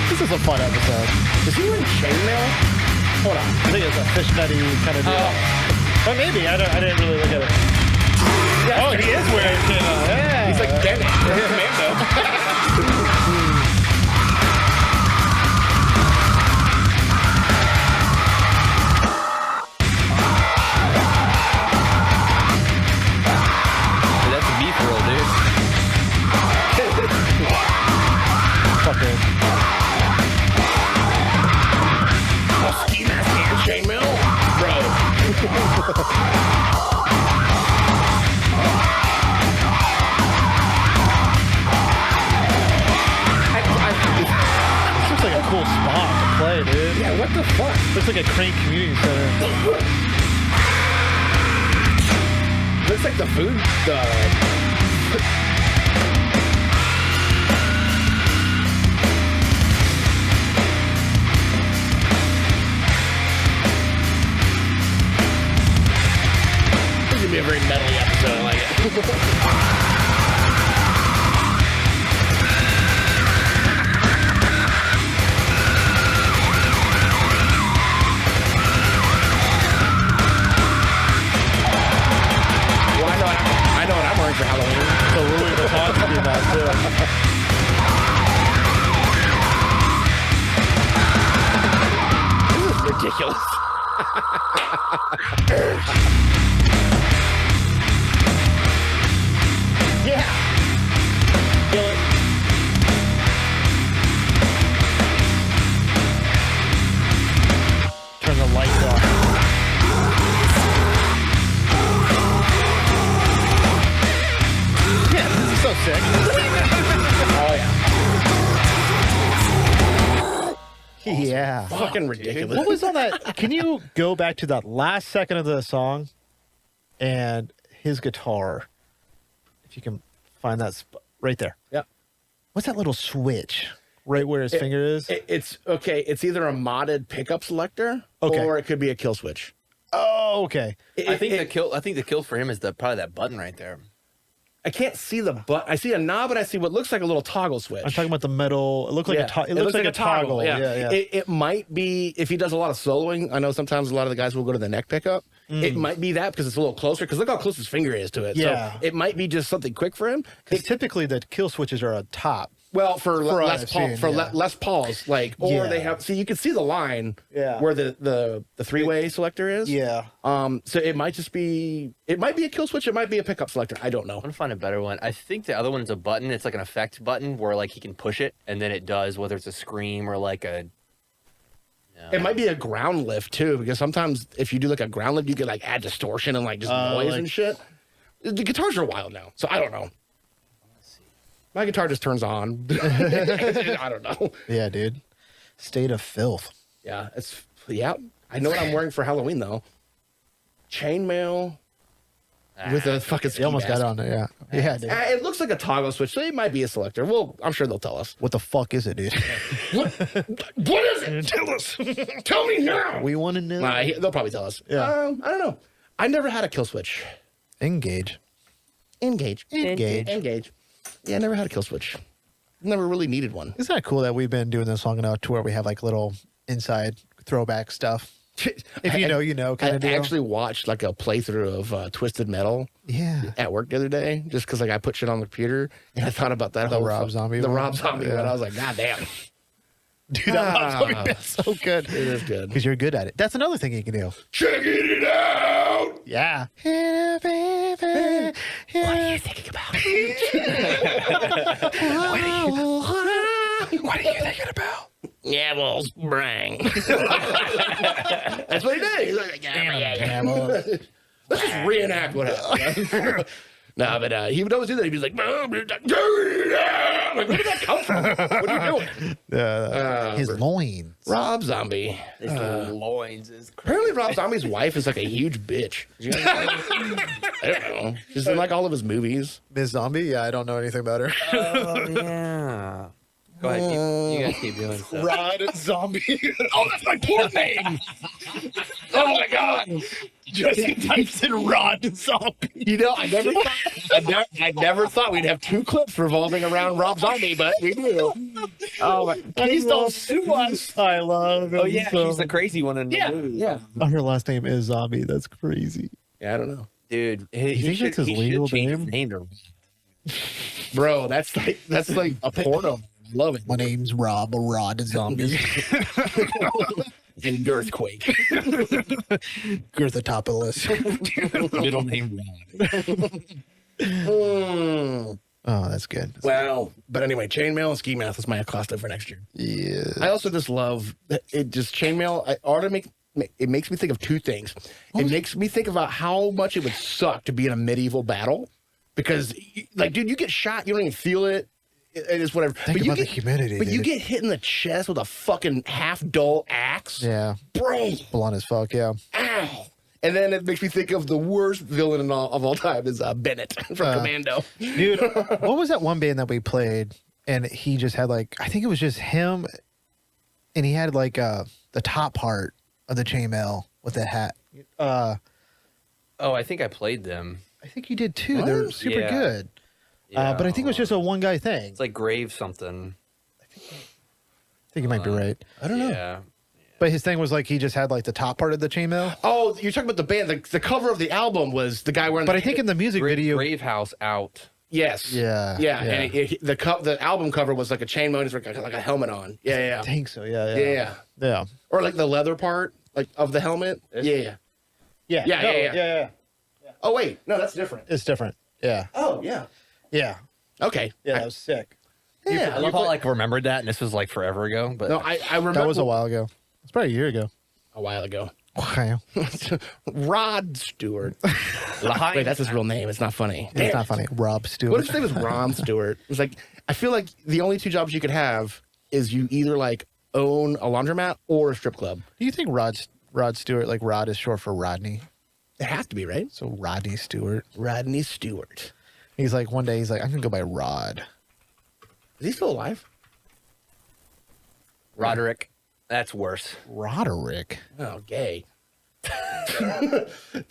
B: This is a fun episode.
A: Is he wearing chainmail? Hold on.
B: I think it's a fishnetty kind of deal. But maybe I didn't really look at it. Oh, he is wearing chainmail. Yeah.
A: He's like Bennett from Commando.
B: This looks like a cool spot to play, dude.
A: Yeah, what the fuck?
B: Looks like a Crane Community Center.
A: Looks like the food. This is gonna be a very metal episode. I like it. I know what I'm wearing for Halloween.
B: So Louis Vuitton's doing that too.
A: This is ridiculous. Yeah. Kill it.
B: Turn the lights off. Yeah, this is so sick.
A: Oh yeah.
B: Yeah.
A: Fucking ridiculous.
B: What was on that? Can you go back to that last second of the song and his guitar? If you can find that spot right there.
A: Yeah.
B: What's that little switch right where his finger is?
A: It's okay. It's either a modded pickup selector or it could be a kill switch.
B: Oh, okay.
D: I think the kill for him is probably that button right there.
A: I can't see the button. I see a knob, and I see what looks like a little toggle switch.
B: I'm talking about the metal. It looked like it looks like a toggle. Yeah.
A: It might be if he does a lot of soloing. I know sometimes a lot of the guys will go to the neck pickup. It might be that because it's a little closer. Because look how close his finger is to it.
B: Yeah.
A: So it might be just something quick for him.
B: Because typically the kill switches are on top.
A: Well, for Les Paul,
B: yeah.
A: Les Pauls, like, or they have. See, you can see the line where the three-way selector is.
B: Yeah.
A: So it might just be. It might be a kill switch. It might be a pickup selector. I don't know.
D: I'm gonna find a better one. I think the other one's a button. It's like an effect button where like he can push it and then it does whether it's a scream or like a.
A: It might be a ground lift too, because sometimes if you do like a ground lift, you can like add distortion and like just noise and shit. The guitars are wild now, so I don't know. My guitar just turns on. I don't know.
B: Yeah, dude. State of filth.
A: Yeah, I know what I'm wearing for Halloween though. Chainmail with a fucking ski
B: You almost
A: mask.
B: got it on there, yeah. Dude.
A: It looks like a toggle switch, so it might be a selector. Well, I'm sure they'll tell us.
B: What the fuck is it, dude?
A: What is it? Tell us. Tell me now.
B: We want to know.
A: They'll probably tell us.
B: Yeah.
A: I don't know. I never had a kill switch.
B: Engage.
A: Engage. Yeah, I never had a kill switch. Never really needed one.
B: Isn't that cool that we've been doing this long enough to where we have like little inside throwback stuff? If you know, you know, kind of deal.
A: I actually watched like a playthrough of Twisted Metal at work the other day, just because like I put shit on the computer and I thought about that.
B: The Rob Zombie one?
A: Rob Zombie one. I was like, God damn.
B: Dude, that Rob Zombie bit's so good.
A: It is good.
B: Because you're good at it. That's another thing you can do.
A: Check it out.
B: Yeah.
A: What are you thinking about?
B: What are you thinking about?
A: Yeah, well, brang. That's what he did. He's like, yeah. Let's just reenact what happened. No, but he would always do that. He'd be like, like, where did that come from? What are you doing?
B: His loins.
A: Rob Zombie.
D: His loins is crazy.
A: Apparently, Rob Zombie's wife is like a huge bitch. Did you guys know? I don't know. She's in like all of his movies.
B: Ms. Zombie? Yeah, I don't know anything about her.
D: Oh yeah. Go ahead. You guys keep doing stuff.
B: Rod Zombie.
A: Oh, that's my porn name. Oh my god.
B: Jesse types in Rod Zombie.
A: You know, I never thought we'd have two clips revolving around Rob Zombie, but we do. Oh my!
B: Please don't sue us. I love him.
D: Oh yeah, he's the crazy one in the movie.
A: Yeah.
B: Oh, her last name is Zombie. That's crazy.
A: Yeah, I don't know,
D: Dude.
B: You think that's his legal name?
A: bro. That's like a porno. Love it.
B: My name's Rod Zombie.
A: And Girthquake.
B: Girth the top of the list.
D: Middle name Rod.
B: Oh, that's good.
A: Well, but anyway, chainmail and ski mask is my Acosta for next year.
B: Yeah.
A: I also just love that it just chainmail. I ought to make it makes me think of two things. It makes me think about how much it would suck to be in a medieval battle because, like, dude, you get shot, you don't even feel it. It is whatever.
B: Think about the humidity,
A: But you
B: dude.
A: get hit in the chest with a fucking half dull axe.
B: Yeah.
A: Bro.
B: Blunt as fuck, yeah.
A: Ow. And then it makes me think of the worst villain of all time is Bennett from Commando.
B: Dude, what was that one band that we played? And he just had like, I think it was just him, and he had like the top part of the chainmail with the hat.
D: Oh, I think I played them.
B: I think you did too. They're super
D: Yeah.
B: good. But I think it was just a one guy thing.
D: It's like Grave something.
B: I think you might be right.
A: I don't know.
D: Yeah.
B: But his thing was like he just had like the top part of the chainmail.
A: Oh, you're talking about the band. The cover of the album was the guy wearing
B: But
A: the
B: I think in the music video,
D: Grave House out.
A: Yes.
B: Yeah,
A: Yeah.
B: yeah.
A: And the album cover was like a chainmail with like a helmet on. Yeah.
B: I think so. Yeah,
A: Yeah.
B: yeah.
A: Or like the leather part like of the helmet. Yeah. Yeah. Oh wait, no, that's different.
B: It's different. Yeah,
A: Oh yeah.
B: yeah,
A: Okay.
B: yeah. That was sick.
A: Yeah.
D: I love how I like remembered that, and this was like forever ago. But
A: No, I remember
B: That was a while ago. It's probably a year ago.
A: A while ago.
B: Wow.
A: Rod Stewart. Wait, that's his real name. It's not funny.
B: It's not funny. Rob Stewart.
A: What if his name was Ron Stewart? It's like I feel like the only two jobs you could have is you either like own a laundromat or a strip club.
B: Do you think Rod Stewart, like Rod is short for Rodney?
A: It has to be, right?
B: So Rodney Stewart.
A: Rodney Stewart.
B: He's like, one day he's like, I'm going to go by Rod.
A: Is he still alive?
D: Roderick, that's worse.
B: Roderick.
A: Oh, gay.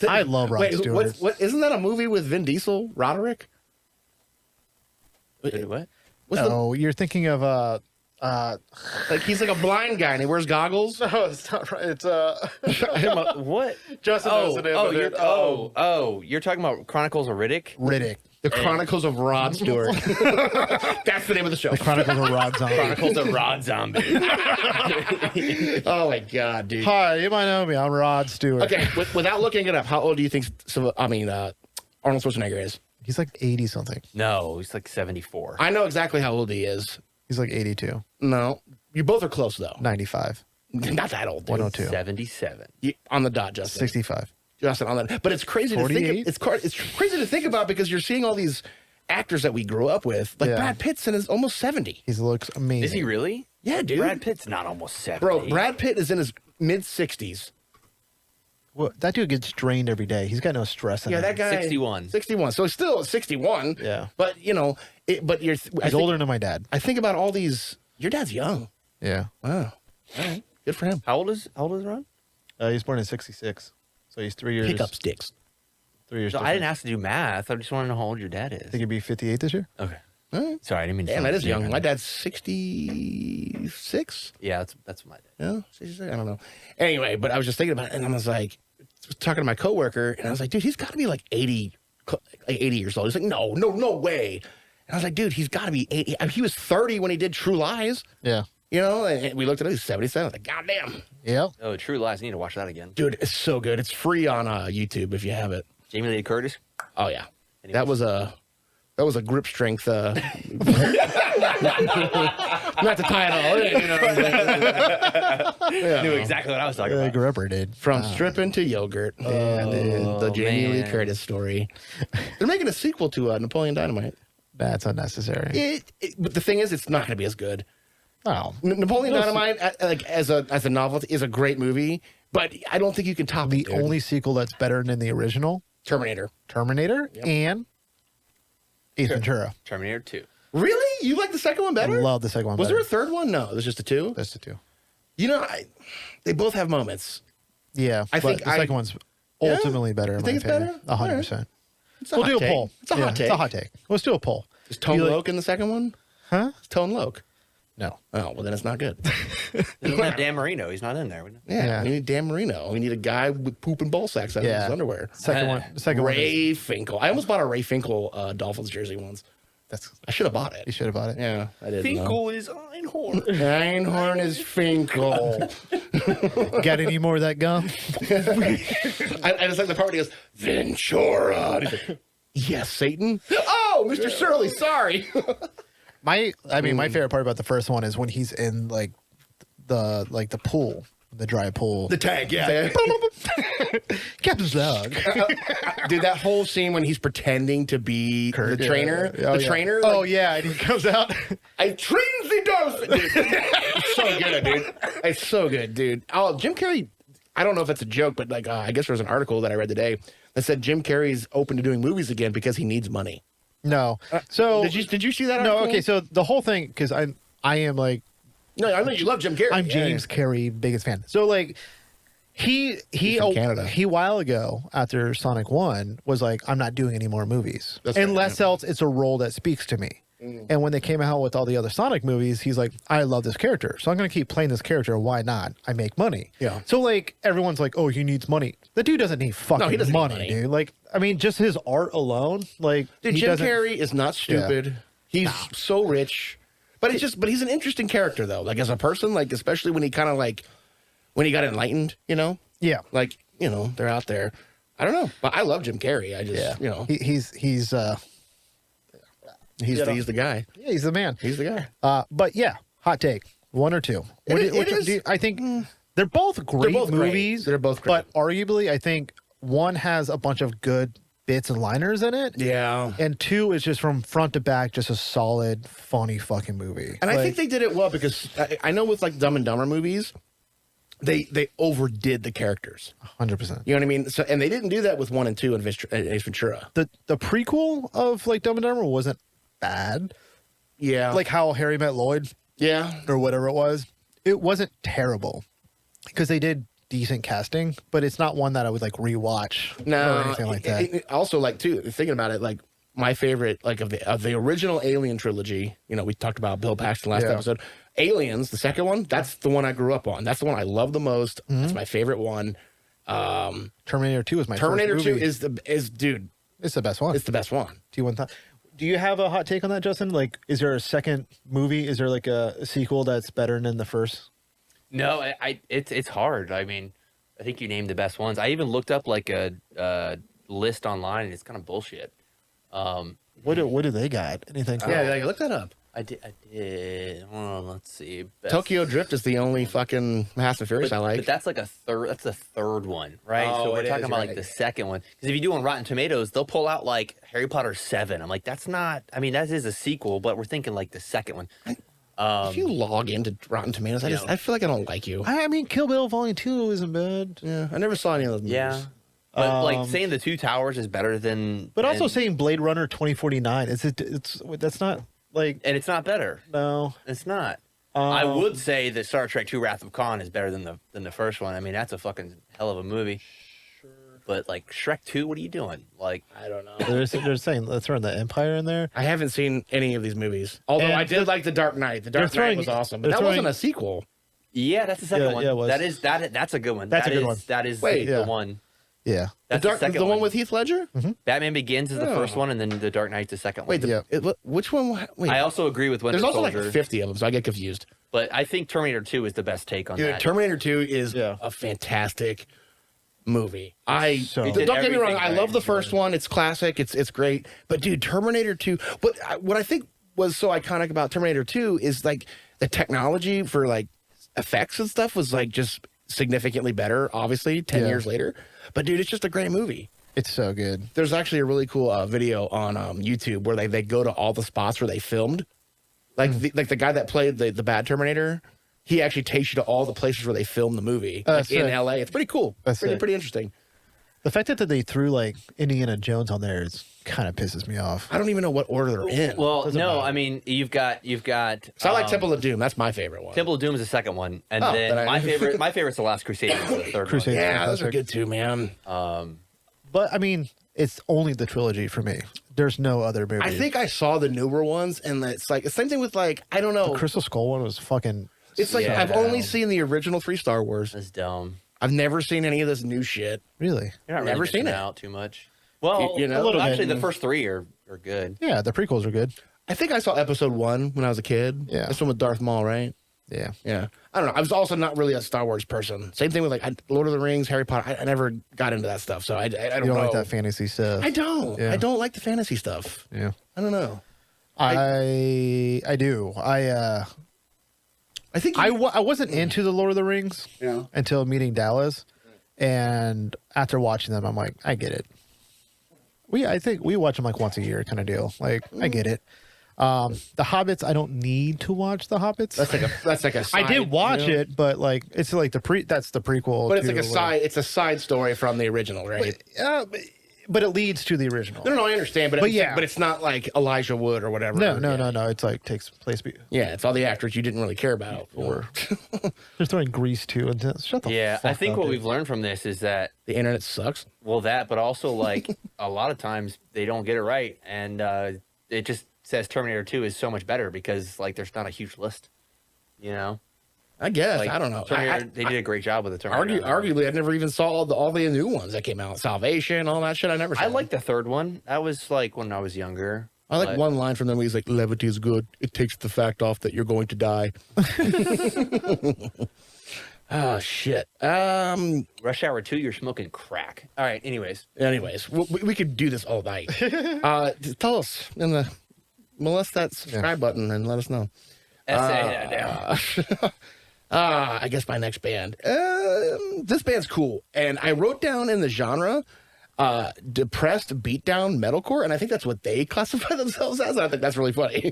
B: I love Rod
A: Wait,
B: Stewart.
A: what? Isn't that a movie with Vin Diesel, Roderick?
D: What?
A: What's the,
B: Oh, you're thinking of
A: like he's like a blind guy and he wears goggles.
B: No, it's not right. It's
D: What?
B: Justin knows the name of it.
D: You're talking about Chronicles of Riddick?
B: Riddick.
A: The Chronicles of Rod Stewart. That's the name of the show.
B: Chronicles of Rod Zombie.
D: Chronicles of Rod Zombie.
A: Oh my god, dude.
B: Hi, you might know me. I'm Rod Stewart.
A: Okay, without looking it up, how old do you think? Arnold Schwarzenegger is.
B: He's like 80 something.
D: No, he's like 74.
A: I know exactly how old he is.
B: He's like 82.
A: No, you both are close though.
B: 95.
A: Not that old. Dude.
B: 102.
D: 77.
A: On the dot, Justin.
B: 65.
A: Justin on that. But it's crazy to
B: 48?
A: think. It's crazy to think about because you're seeing all these actors that we grew up with. Like
B: Yeah.
A: Brad Pitt's in his almost 70.
B: He looks amazing.
D: Is he really?
A: Yeah, dude.
D: Brad Pitt's not almost 70.
A: Bro, Brad Pitt is in his mid 60s.
B: Well, that dude gets drained every day. He's got no stress in
A: Yeah,
B: him.
A: that guy.
D: 61.
A: 61. So he's still 61.
B: Yeah.
A: But you know, you're.
B: He's older than my dad.
A: I think about all these. Your dad's young.
B: Yeah.
A: Wow. All right. Good for him.
D: How old is Ron?
B: He was born in 66. So he's 3 years.
A: Pick up sticks.
B: 3 years.
D: So I didn't ask to do math. I just want to know how old your dad
B: I think
D: is.
B: he'd be 58 this year.
D: Okay.
A: All right.
D: Sorry, I didn't mean to
A: Damn,
D: sound
A: that is young.
D: ignorant.
A: My dad's 66.
D: Yeah, that's my dad.
A: Yeah, 66. I don't know. Anyway, but I was just thinking about it, and I was like, talking to my coworker, and I was like, dude, he's got to be like 80 years old. He's like, no way. And I was like, dude, he's got to be 80. I mean, he was 30 when he did True Lies.
B: Yeah.
A: You know, and we looked at it, he's 77. I was like, goddamn.
B: Yep.
D: Oh, True Lies. I need to watch that again.
A: Dude, it's so good. It's free on YouTube if you have it.
D: Jamie Lee Curtis.
A: Oh, yeah.
D: Anyways.
A: That was a grip strength. Not to tie it all in, you know.
B: Yeah.
D: Knew exactly what I was talking about.
B: Gripper did.
A: From stripping to yogurt. Yeah, dude. The Jamie Lee
D: man.
A: Curtis story. They're making a sequel to Napoleon Dynamite.
B: That's unnecessary.
A: But the thing is, it's not going to be as good.
B: Oh.
A: Napoleon Dynamite, like as a novelty, is a great movie, but I don't think you can top
B: The
A: it. Dude.
B: only sequel that's better than the original,
A: Terminator.
B: Terminator,
A: Yep.
B: and Ace Ventura.
D: Terminator 2.
A: Really? You like the second one better?
B: I love the second one
A: Was
B: better.
A: there a third one? No, there's just the two.
B: That's the two.
A: You know, they both have moments.
B: Yeah,
A: I
B: but
A: think
B: the second one's
A: Yeah?
B: ultimately better.
A: You
B: In
A: think
B: my
A: it's
B: opinion.
A: better?
B: 100%.
A: It's a
B: We'll
A: hot
B: do a
A: take.
B: poll.
A: It's a hot take.
B: It's a hot take. Let's do a poll.
A: Is Tone
B: You like-
A: Loc in the second one?
B: Huh?
A: Is Tone Loc?
B: No.
A: Oh, well, then it's not good.
D: They don't have Dan Marino. He's not in there.
A: Yeah, we need Dan Marino. We need a guy with poop and ball sacks out of
B: Yeah.
A: his underwear.
B: Second one. The second one. Is,
A: Ray Finkel. I almost bought a Ray Finkel Dolphins jersey once.
B: that's.
A: I should have bought
B: You
A: it.
B: should have bought it.
A: Yeah, I didn't.
D: Finkel is Einhorn.
A: Einhorn is Finkel.
B: Got any more of that gum?
A: I just like the part where he goes, Ventura. And he's like, yes, Satan. Oh, Mr. Surly, sorry.
B: My favorite part about the first one is when he's in like the pool The dry pull.
A: The tank, yeah.
B: Captain's log.
A: Dude, that whole scene when he's pretending to be the trainer.
B: Yeah. Oh,
A: the trainer.
B: Oh, yeah. And he comes out.
A: I trained the dolphin. Dude, it's so good, dude. It's so good, dude. Oh, Jim Carrey, I don't know if that's a joke, but like, I guess there was an article that I read today that said Jim Carrey's open to doing movies again because he needs money.
B: No. So
A: did you see that article?
B: No, okay. So the whole thing, because I am like,
A: no, I know you love Jim Carrey.
B: I'm James Carrey, biggest fan. So like he
A: from Canada.
B: He a while ago after Sonic 1 was like, I'm not doing any more movies.
A: That's
B: Unless else it's a role that speaks to me. And when they came out with all the other Sonic movies, he's like, I love this character. So I'm going to keep playing this character. Why not? I make money.
A: Yeah.
B: So like everyone's like, oh, he needs money. The dude doesn't need fucking
A: he doesn't need
B: money,
A: money.
B: dude. Like, I mean, just his art alone, like
A: Dude,
B: he
A: Jim
B: doesn't-
A: Carrey is not stupid. He's so rich. But he's an interesting character though. Like as a person, like especially when he kind of like when he got enlightened, you know?
B: Yeah.
A: Like, you know, they're out there. I don't know. But I love Jim Carrey. I just, you know.
B: He's
A: He's the guy.
B: yeah, he's the man.
A: He's the guy.
B: But yeah, hot take, one or two. I think they're both great
A: both great.
B: movies.
A: They're both great.
B: But arguably, I think one has a bunch of good bits and liners in it.
A: Yeah.
B: And two is just from front to back, just a solid, funny fucking movie.
A: And I think they did it well because I know with like Dumb and Dumber movies, they overdid the characters.
B: 100%.
A: You know what I mean? So and they didn't do that with 1 and 2 in Ace Ventura.
B: The prequel of like Dumb and Dumber wasn't bad.
A: Yeah.
B: Like How Harry Met Lloyd
A: yeah.
B: or whatever it was. It wasn't terrible because they did decent casting, but it's not one that I would like rewatch or anything like that.
A: Also, like too, thinking about it, like my favorite, like of the original Alien trilogy. You know, we talked about Bill Paxton last episode. Aliens, the second one, that's the one I grew up on. That's the one I love the most. It's my favorite one.
B: Terminator 2 is my
A: Terminator
B: first
A: 2
B: movie.
A: is dude.
B: It's the best one.
A: It's the best one.
B: Do you have a hot take on that, Justin? Like, is there a second movie? Is there like a sequel that's better than the first?
D: No, it's hard. I mean, I think you named the best ones. I even looked up like a list online, and it's kind of bullshit.
B: What do they got? Anything?
A: Yeah, look that up.
D: I did. Hold on, let's see. Best-
A: Tokyo Drift is the only fucking Fast and Furious I like.
D: But that's like a third. That's the third one, right?
A: Oh,
D: So we're
A: it
D: talking
A: is,
D: about
A: right.
D: like the second one. Because if you do on Rotten Tomatoes, they'll pull out like Harry Potter 7. I'm like, that's not. I mean, that is a sequel, but we're thinking like the second one.
A: If you log into Rotten Tomatoes, I feel like I don't like you.
B: I mean, Kill Bill Volume 2 isn't bad.
A: Yeah, I never saw any of those movies.
D: Yeah. But like saying the Two Towers is better than.
B: But also
D: and-
B: saying Blade Runner 2049, that's not like
D: and it's not better.
B: no.
D: It's not. I would say that Star Trek II: Wrath of Khan is better than the first one. I mean, that's a fucking hell of a movie. Sure. But like Shrek 2, what are you doing? Like,
A: I don't know.
B: They're saying let's throw the Empire in there.
A: I haven't seen any of these movies. Although
B: And
A: I did like The Dark Knight. The Dark Knight was awesome, but that wasn't a sequel.
D: yeah, that's the second one.
B: Yeah, it was.
D: That's a good one.
B: That's a good one.
D: That is
A: Wait,
D: the
B: yeah.
D: one.
B: Yeah.
D: That's
A: The one with Heath Ledger?
D: Batman Begins is the
A: Oh.
D: first one, and then The Dark Knight's the second one.
A: Wait, which one? Wait,
D: I also agree with Winter
A: there's also
D: Soldier,
A: like 50 of them, so I get confused.
D: but I think Terminator 2 is the best take on
A: Dude,
D: that.
A: Terminator 2 is
B: Yeah.
A: a fantastic movie.
B: So-
A: Don't
B: They
D: did
A: get me wrong.
D: everything
A: I
D: right.
A: love the first one. It's classic. It's great. But dude, Terminator 2. What I think was so iconic about Terminator 2 is like the technology for like effects and stuff was like just significantly better. Obviously, 10
B: Yeah.
A: years later. But dude, it's just a great movie.
B: It's so good.
A: There's actually a really cool video on YouTube where they go to all the spots where they filmed. Like the guy that played the bad Terminator, he actually takes you to all the places where they filmed the movie like in
B: sick.
A: LA. It's pretty cool.
B: That's sick.
A: pretty interesting.
B: The fact that they threw like Indiana Jones on there is kind of pisses me off.
A: I don't even know what order they're in.
D: Well,
B: Doesn't
D: no,
B: matter.
D: I mean you've got.
A: So I like Temple of Doom. That's my favorite one.
D: Temple of Doom is the second one, and
A: Oh,
D: then
A: then
D: my favorite's The Last Crusade, is the third
B: Crusade.
A: Yeah, those are
B: Fantastic.
A: good too, man.
D: one.
B: But I mean, it's only the trilogy for me. There's no other movie.
A: I think I saw the newer ones, and it's like the same thing with like I don't know.
B: the Crystal Skull one was fucking.
A: It's like
D: Yeah.
A: I've only seen the original 3 Star Wars.
D: That's dumb.
A: I've never seen any of this new shit.
B: Really?
D: You're not
A: Never
D: really
A: seen
D: missing
A: it.
D: out too much. Well,
A: You know,
B: a little
D: actually,
B: bit.
D: the first 3 are good.
B: Yeah, the prequels are good.
A: I think I saw episode 1 when I was a kid.
B: Yeah.
A: This one with Darth Maul, right?
B: Yeah.
A: Yeah. I don't know. I was also not really a Star Wars person. Same thing with like Lord of the Rings, Harry Potter. I never got into that stuff. So I don't
B: You don't
A: know.
B: like that fantasy stuff.
A: I don't.
B: Yeah.
A: I don't like the fantasy stuff.
B: Yeah.
A: I don't know.
B: I do.
A: I think
B: I wasn't into the Lord of the Rings until meeting Dallas, and after watching them, I'm like, I get it. I think we watch them like once a year, kind of deal. Like, I get it. The Hobbits, I don't need to watch the Hobbits.
A: that's like a side,
B: I did watch it, but like it's like that's the prequel.
A: but it's like a side. It's a side story from the original, right?
B: But it leads to the original.
A: No, I understand, but
B: yeah,
A: but it's not like Elijah Wood or whatever.
B: No. It's like takes place.
A: Yeah, it's all the actors you didn't really care about. Or
B: they're throwing Grease too. And shut the
D: Yeah,
B: fuck
D: I think
B: up,
D: what
B: dude.
D: we've learned from this is that
A: the internet sucks.
D: well, that, but also like a lot of times they don't get it right, and it just says Terminator 2 is so much better because like there's not a huge list, you know.
A: I guess
D: Like,
A: I don't know.
D: They did a great job with the Terminator.
A: Arguably, I never even saw all the new ones that came out. Salvation, all that shit. I never saw.
D: I like the third one. That was like when I was younger.
A: I like
D: but-
A: one line from them where he's like, "Levity is good. It takes the fact off that you're going to die." Oh shit.
D: Rush Hour 2, you're smoking crack. All right. Anyways,
A: we could do this all night. Tell us molest that subscribe button and let us know. I guess my next band. This band's cool, and I wrote down in the genre depressed beatdown metalcore, and I think that's what they classify themselves as. And I think that's really funny.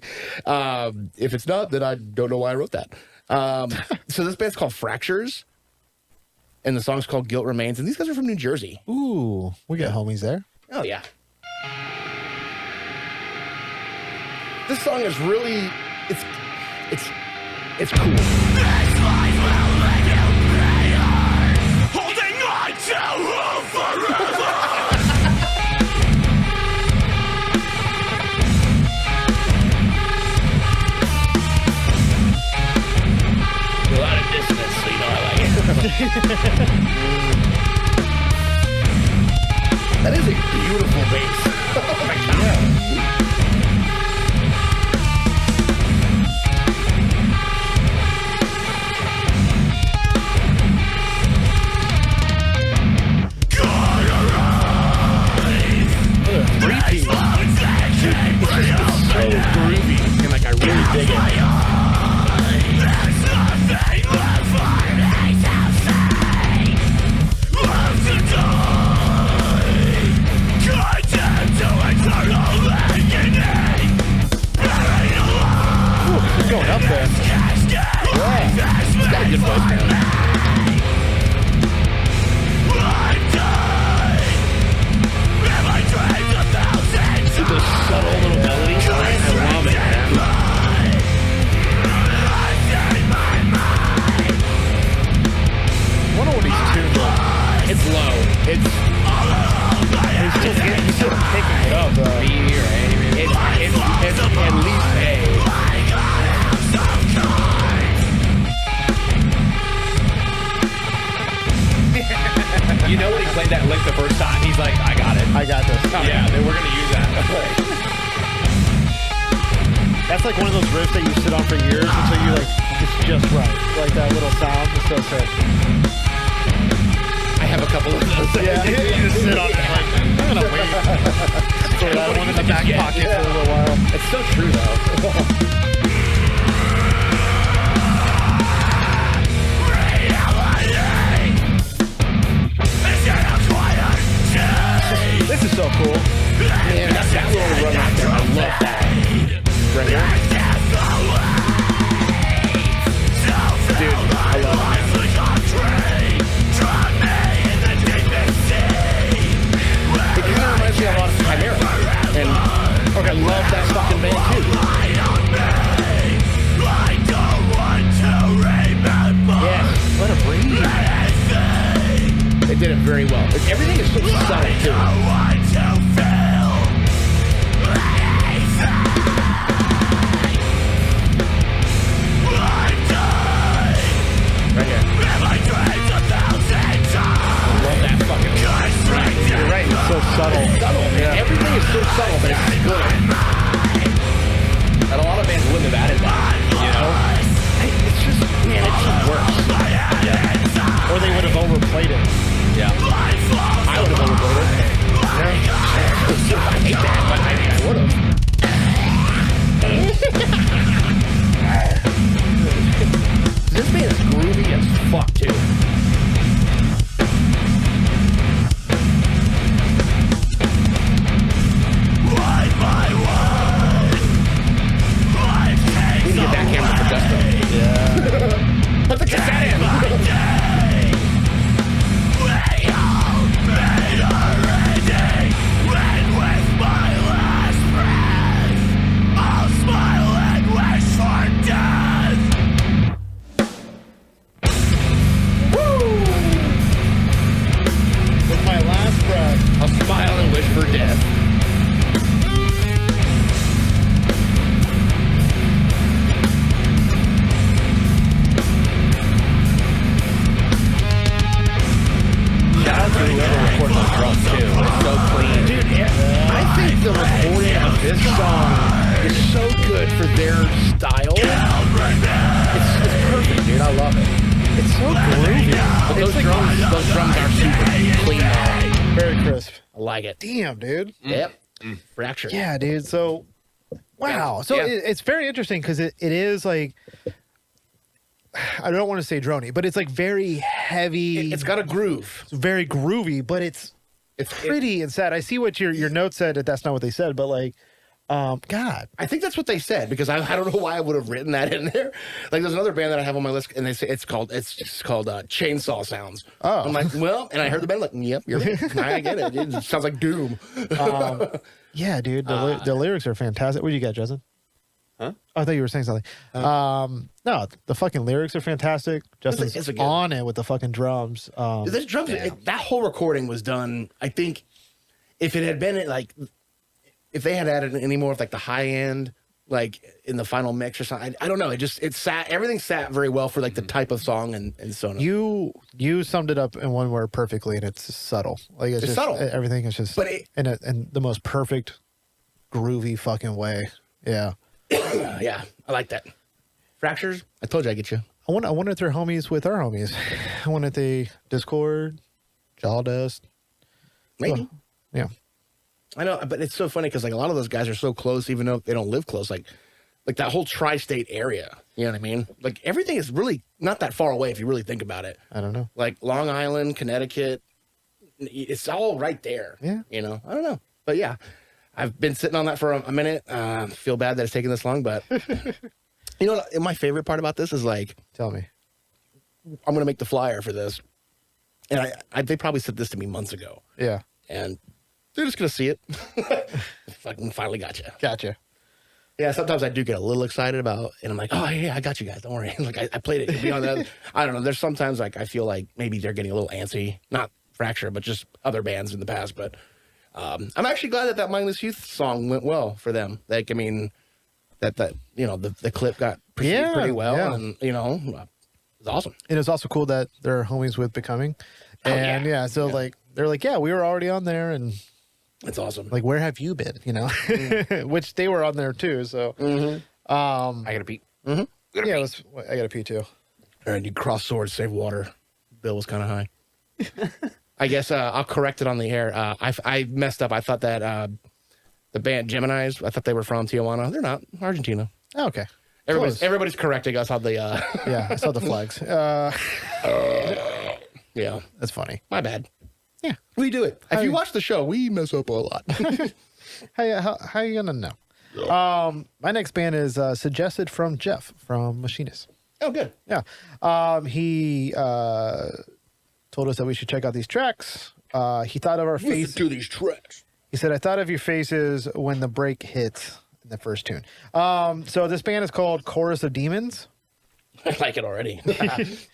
A: If it's not, then I don't know why I wrote that. So this band's called Fractures, and the song's called Guilt Remains, and these guys are from New Jersey.
B: Ooh, we got homies there.
A: Oh yeah. This song is really it's cool.
C: Holding on to hope forever.
A: A lot of dissonance, so you know I like it. That is a beautiful bass. Oh my god. Yeah. So groovy, and like I really dig it.
B: He's going up there.
A: He's got a good voice, man. See those subtle little melodies? I love it, man.
B: I wonder what he's tuned on.
A: It's low.
B: He's still picking it up.
A: It's at least A.
D: you know when he played that lick the first time, he's like, I got it.
B: I got this.
D: Yeah, then we're going to use that.
B: That's like one of those riffs that you sit on for years until you like, it's just right. Like that little sound is so sick.
A: I have a couple of those.
B: Yeah, you just sit on it like, I'm gonna wait. So that one in the back pocket for a little while.
A: It's so true, though.
B: This is so cool.
A: Man, that little run right there, I love that. Right here. Dude, I love it. It kind of reminds me a lot of Chimera. And I love that fucking band too. Yeah, let it breathe. They did it very well. Like, everything is so subtle too. Right here. I love that fucking line. You're right.
B: It's so subtle.
A: Subtle, man. Everything is so subtle, but it's good.
D: And a lot of bands wouldn't have added that, you know?
A: It's just, man, it just works.
B: Or they would have overplayed it.
D: Yeah.
A: I would have overplayed it. Yeah. I hate that, but I think I would have.
D: whoever recorded those drums too. It's so clean.
A: Dude, I think the recording of this song is so good for their style. It's perfect, dude. I love it.
B: It's so groovy.
A: But those drums are super clean.
B: Very crisp.
A: I like it.
B: Damn, dude.
A: Yep. Fracture.
B: Yeah, dude. So, wow. So
D: Yeah.
B: it's very interesting because it is like, I don't want to say drony, but it's like very heavy.
A: It's got a groove.
B: It's very groovy, but it's pretty and sad. I see what your note said that that's not what they said, but like, God,
A: I think that's what they said because I don't know why I would have written that in there. Like there's another band that I have on my list and they say it's called Chainsaw Sounds.
B: Oh.
A: I'm like, well, and I heard the band like, yep, you're right. I get it. It sounds like Doom.
B: yeah, dude, the lyrics are fantastic. What do you got, Justin?
D: Huh?
B: Oh, I thought you were saying something. No, the fucking lyrics are fantastic. Justin's
A: it's a good-
B: on it with the fucking drums.
A: This drums, that whole recording was done. I think if it had been like, if they had added any more of like the high end, like in the final mix or something, I don't know. Everything sat very well for like the type of song and so on.
B: You summed it up in one word perfectly, and it's subtle. Like it's just,
A: subtle.
B: Everything is just,
A: But
B: in the most perfect, groovy fucking way. Yeah.
A: Yeah, I like that. Fractures. I told you I get you.
B: I wonder if they're homies with our homies. I wonder if they Discord, Jawdust.
A: Maybe.
B: Yeah.
A: I know, but it's so funny because like a lot of those guys are so close, even though they don't live close. Like that whole tri-state area. You know what I mean? Like everything is really not that far away if you really think about it.
B: I don't know.
A: Like Long Island, Connecticut, it's all right there.
B: Yeah.
A: You know, I don't know, but yeah, I've been sitting on that for a minute. Feel bad that it's taking this long, but you know, my favorite part about this is like,
B: Tell me.
A: I'm gonna make the flyer for this, and they probably said this to me months ago,
B: Yeah.
A: and they're just gonna see it. Fucking finally got you.
B: Gotcha.
A: Yeah, sometimes I do get a little excited about, and I'm like, oh yeah, I got you guys. Don't worry. Like I played it. It'll be on that. I don't know. There's sometimes like I feel like maybe they're getting a little antsy. Not Fracture, but just other bands in the past. But I'm actually glad that Mindless Youth song went well for them. Like I mean, that you know the clip got perceived pretty well,
B: yeah.
A: and you know, it was awesome.
B: And it's also cool that they're homies with Becoming. And so like they're like, yeah, we were already on there, and
A: It's awesome.
B: like, where have you been? You know, which they were on there too. So
D: I gotta pee.
B: yeah, I got a pee too.
A: All right, you cross swords, save water. Bill was kind of high. I guess I'll correct it on the air. I messed up. I thought that the band Geminis, I thought they were from Tijuana. They're not. Argentina.
B: Oh, okay.
A: Everybody's correcting us on the.
B: Yeah, I saw the flags.
A: Yeah,
B: That's funny.
A: my bad.
B: Yeah.
A: We do it. If you watch the show, we mess up a lot.
B: How you gonna know? My next band is suggested from Jeff from Machinist.
A: Oh, good.
B: Yeah. He told us that we should check out these tracks. He thought of our faces.
A: to these tracks.
B: He said, I thought of your faces when the break hit in the first tune. So this band is called Chorus of Demons.
A: I like it already.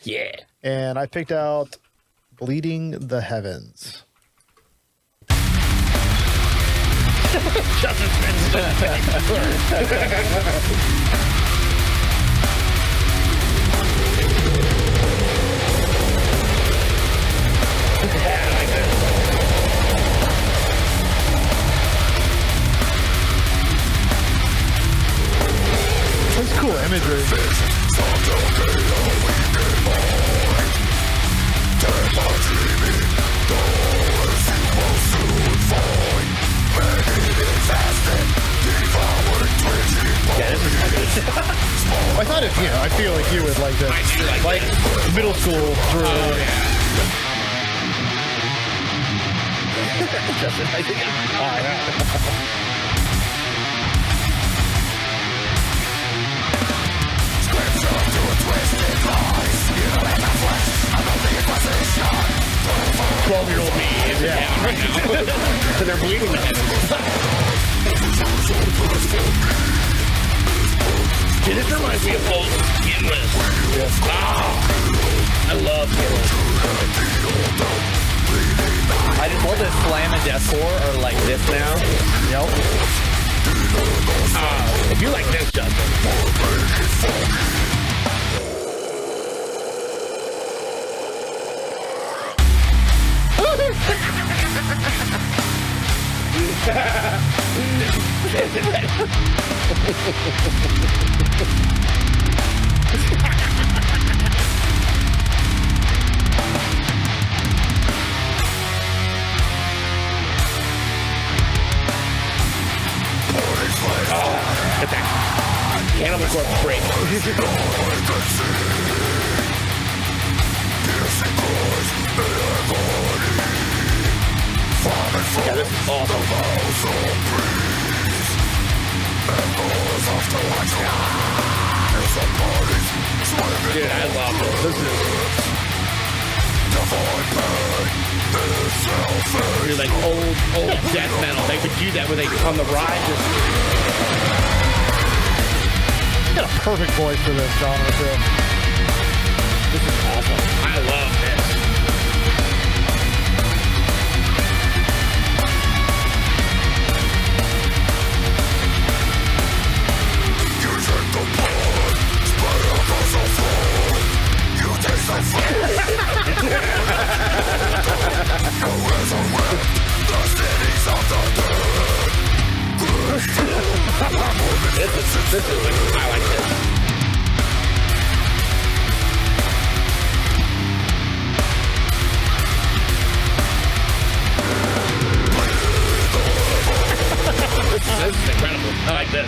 A: Yeah.
B: And I picked out Bleeding the Heavens. That's cool imagery. I thought if I feel like you would like this. Like middle school through.
A: Year-old me is down right now. So they're bleeding the heavens. Dude, this reminds me of old Skinless. I love Skinless.
D: I just love this slam and deathcore or like this now.
B: Yep.
A: If you like this, Justin. Get that Cannibal Corpse break. Yeah, this is awesome. Dude, I love this. This is you're like old death metal. They could do that when they on the ride. Just
B: Got a perfect voice for this genre too.
A: this is awesome. I love this. This is I like this. This is incredible. I like this.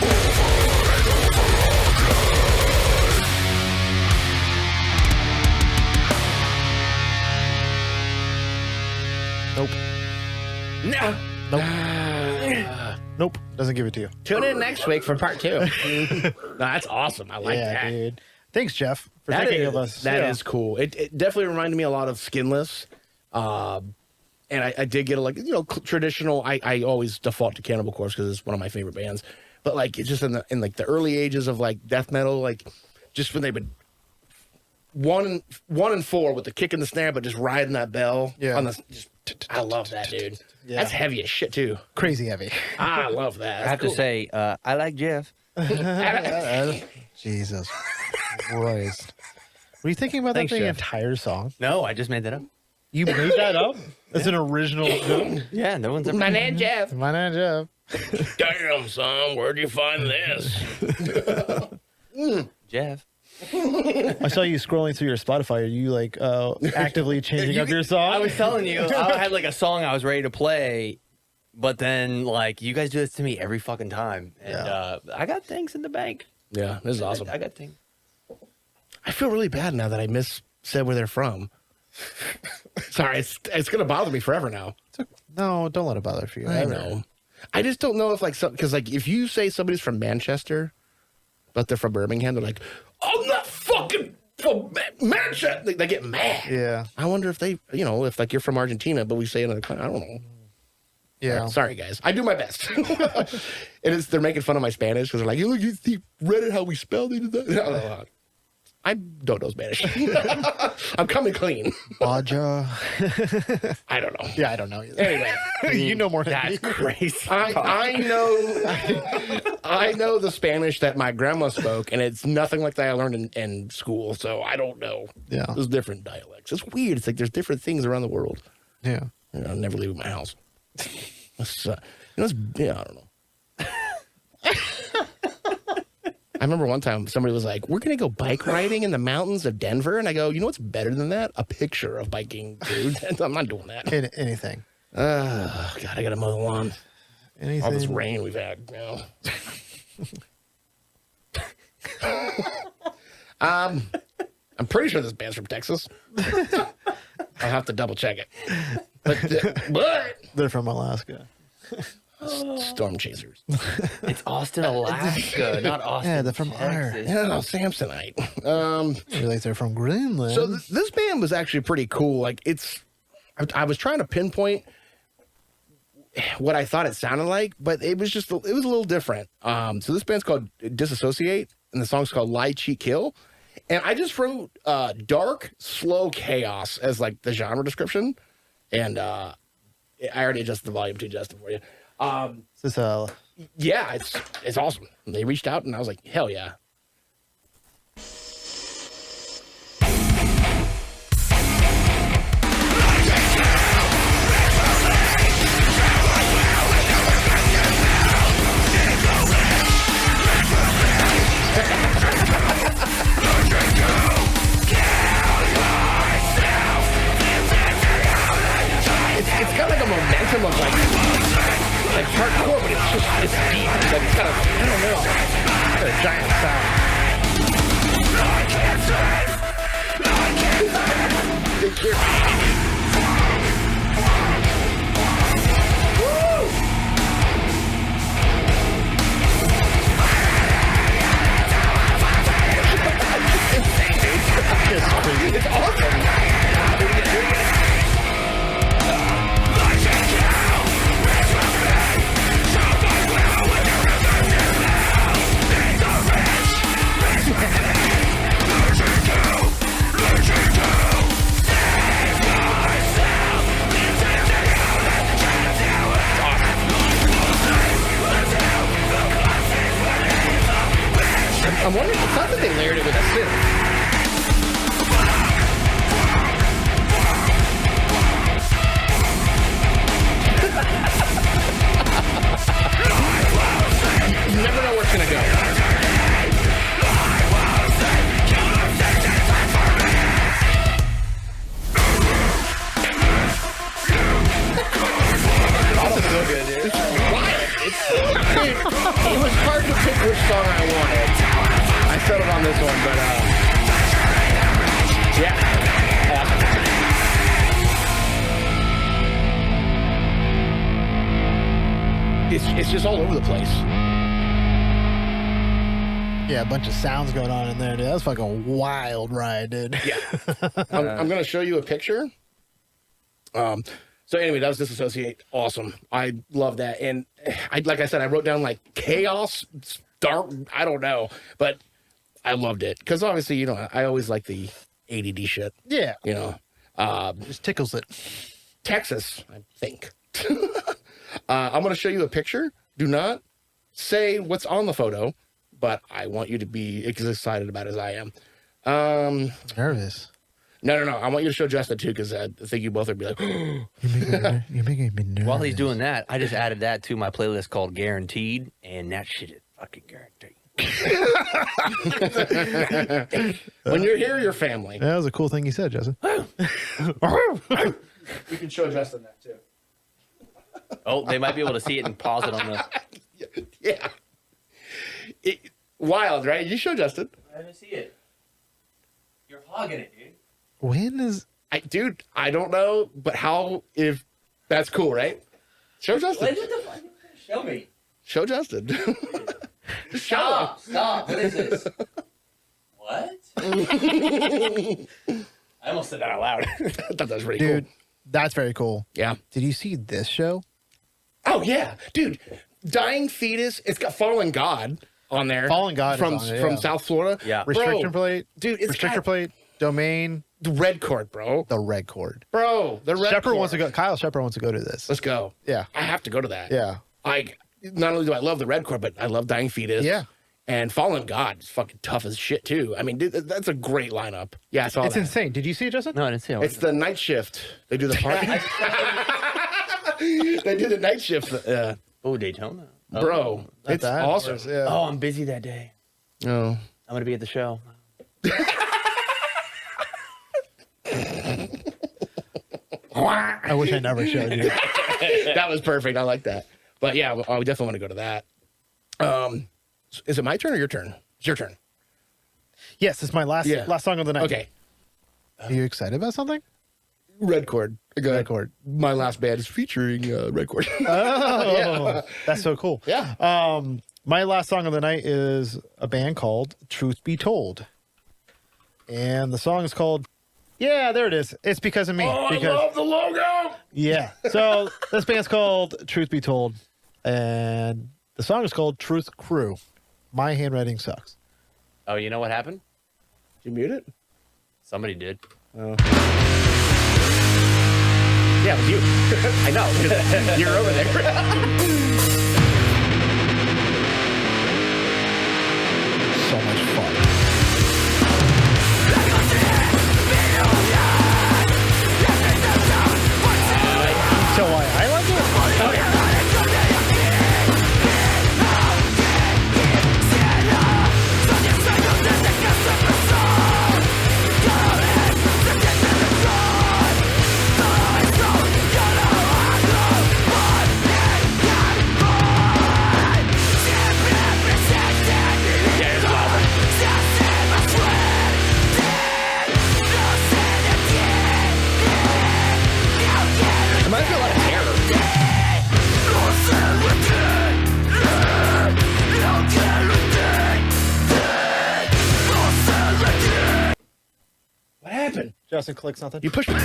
B: Nope.
A: No.
B: Nope. Nope. Doesn't give it to you.
A: Tune in next week for part 2. No, that's awesome. I like that.
B: Dude. Thanks, Jeff, for
A: That
B: thinking
A: is,
B: of us.
A: That is cool. It definitely reminded me a lot of Skinless. And I did get a traditional. I always default to Cannibal Corpse because it's one of my favorite bands. But like it's just in the early ages of like death metal, like just when they would 1 and 4 with the kick and the snare, but just riding that bell.
B: Yeah.
A: On the, I love that, dude.
B: Yeah.
A: That's heavy as shit too.
B: Crazy heavy.
A: I love that.
D: I have to say, I like Jeff.
B: Jesus Christ. Were you thinking about
D: Thanks,
B: that the
D: Jeff.
B: entire song?
D: No, I just made that up.
B: You made that up? As an original joke?
D: Yeah, no one's ever.
A: My name Jeff.
B: My name Jeff.
A: Damn, son, where'd you find this?
D: Jeff.
B: I saw you scrolling through your Spotify. Are you like actively changing up your song?
D: I was telling you, I had like a song I was ready to play, but then like you guys do this to me every fucking time, and I got things in the bank.
A: Yeah, this is awesome.
D: I got things.
A: I feel really bad now that I said where they're from. Sorry, it's gonna bother me forever now.
B: No, don't let it bother you.
A: I know. I just don't know if because if you say somebody's from Manchester, but they're from Birmingham, they're like, I'm not fucking from Manchester. They get mad.
B: Yeah.
A: I wonder if they, if like you're from Argentina, but we say another country. I don't know.
B: Yeah.
A: Sorry, guys. I do my best. And they're making fun of my Spanish because they're like, look, you read it how we spelled it. I don't know Spanish. I'm coming clean.
B: Baja.
A: I don't know.
B: Yeah, I don't know either.
A: Anyway,
B: You know more than
D: That's
B: me.
D: crazy.
A: I know the Spanish that my grandma spoke, and it's nothing like that I learned in school. So I don't know.
B: Yeah.
A: There's different dialects. It's weird. It's like there's different things around the world.
B: Yeah.
A: I'll never leave my house. I don't know. I remember one time somebody was like, we're going to go bike riding in the mountains of Denver. And I go, you know what's better than that? A picture of biking, dude. I'm not doing that.
B: Anything.
A: God, I got to mow the lawn.
B: Anything.
A: All this rain we've had. I'm pretty sure this band's from Texas. I'll have to double check it. But
B: They're from Alaska.
A: Storm Chasers.
D: It's Austin, Alaska, not Austin.
B: Yeah, they're from
D: Texas.
B: Ireland.
A: Yeah, no, Samsonite.
B: You're like they're from Greenland.
A: So this band was actually pretty cool. Like I was trying to pinpoint what I thought it sounded like, but it was a little different. So this band's called Disassociate, and the song's called Lie, Cheat, Kill. And I just wrote dark, slow chaos as like the genre description. And I already adjusted the volume to Justin for you.
B: Is this
A: Yeah, it's awesome. They reached out and I was like, hell yeah. momentum of like hardcore, but it's deep. Like it's kind of, I don't know. It's got a giant sound. It's awesome. I'm wondering, it's not that they layered it with a synth. You never know where it's gonna go. Also so good, dude. It was hard to pick which song I wanted. I settled on this one, but yeah, awesome. It's just all over the place.
B: Yeah, a bunch of sounds going on in there, dude. That was fucking a wild ride, dude.
A: Yeah. I'm going to show you a picture. So anyway, that was Disassociate. Awesome. I love that. And like I said, I wrote down like chaos, dark, I don't know. But I loved it. Because obviously, you know, I always like the ADD shit.
B: Yeah.
A: You know.
B: Just tickles it.
A: Texas, I think. I'm going to show you a picture. Do not say what's on the photo, but I want you to be as excited about it as I am.
B: Nervous.
A: No. I want you to show Justin too, because I think you both would be like,
B: You're making me nervous.
D: While he's doing that, I just added that to my playlist called Guaranteed, and that shit is fucking guaranteed.
A: when you're here, you're family.
B: That was a cool thing you said, Justin.
A: You can show Justin that too.
D: Oh, they might be able to see it and pause it on the.
A: Yeah. Wild, right? You show Justin.
D: I didn't see it. You're hogging it, dude.
B: When is...
A: Dude, I don't know, but if that's cool, right? Show Justin.
D: Show me.
A: Show Justin. Just show him.
D: Stop. What is this? What? I almost said that out loud.
A: I thought that was pretty
B: Dude,
A: cool.
B: that's very cool.
A: Yeah.
B: Did you see this show?
A: Oh, yeah. Dude, Dying Fetus, it's got Fallen God on there.
B: Fallen God is
A: from
B: on it,
A: from
B: yeah.
A: South Florida.
D: Yeah.
B: Restriction plate.
A: Dude, it's
B: restriction
A: got
B: plate. Domain.
A: the red cord, bro.
B: The red cord.
A: Bro, the red
B: Shepard
A: cord.
B: wants to go. Kyle Shepard wants to go to this.
A: Let's go.
B: Yeah.
A: I have to go to that.
B: Yeah.
A: Not only do I love the red cord, but I love Dying Fetus.
B: Yeah.
A: And Fallen God is fucking tough as shit too. I mean, dude, that's a great lineup. Yeah, I saw
B: It's
A: that.
B: insane. Did you see it, Justin?
D: No, I didn't see it.
A: It's the night shift. They do the party. They do the night shift.
D: Oh, Daytona. Oh.
A: Bro,
B: Not
A: it's
B: that,
A: awesome.
B: of course, yeah.
D: Oh, I'm busy that day.
A: Oh.
D: I'm gonna be at the show.
B: I wish I never showed you.
A: That was perfect. I like that. But yeah, I would definitely want to go to that. Is it my turn or your turn? It's your turn.
B: Yes, it's my last song of the night.
A: Okay.
B: Are you excited about something?
A: Red Cord. Go ahead.
B: Red Cord.
A: My last band is featuring Red Cord.
B: Oh,
A: Yeah.
B: that's so cool.
A: Yeah.
B: My last song of the night is a band called Truth Be Told. And the song is called, yeah, there it is. It's Because of Me.
A: Oh,
B: because,
A: I love the logo.
B: Yeah. So this band's called Truth Be Told. And the song is called Truth Crew. My handwriting sucks.
D: Oh, you know what happened?
A: Did you mute it?
D: Somebody did.
A: Oh. Yeah, it was you. I know. 'Cause you're over there.
B: So much fun. So why I like it?
A: Oh, yeah. What happened?
B: Justin, click something.
A: You pushed me.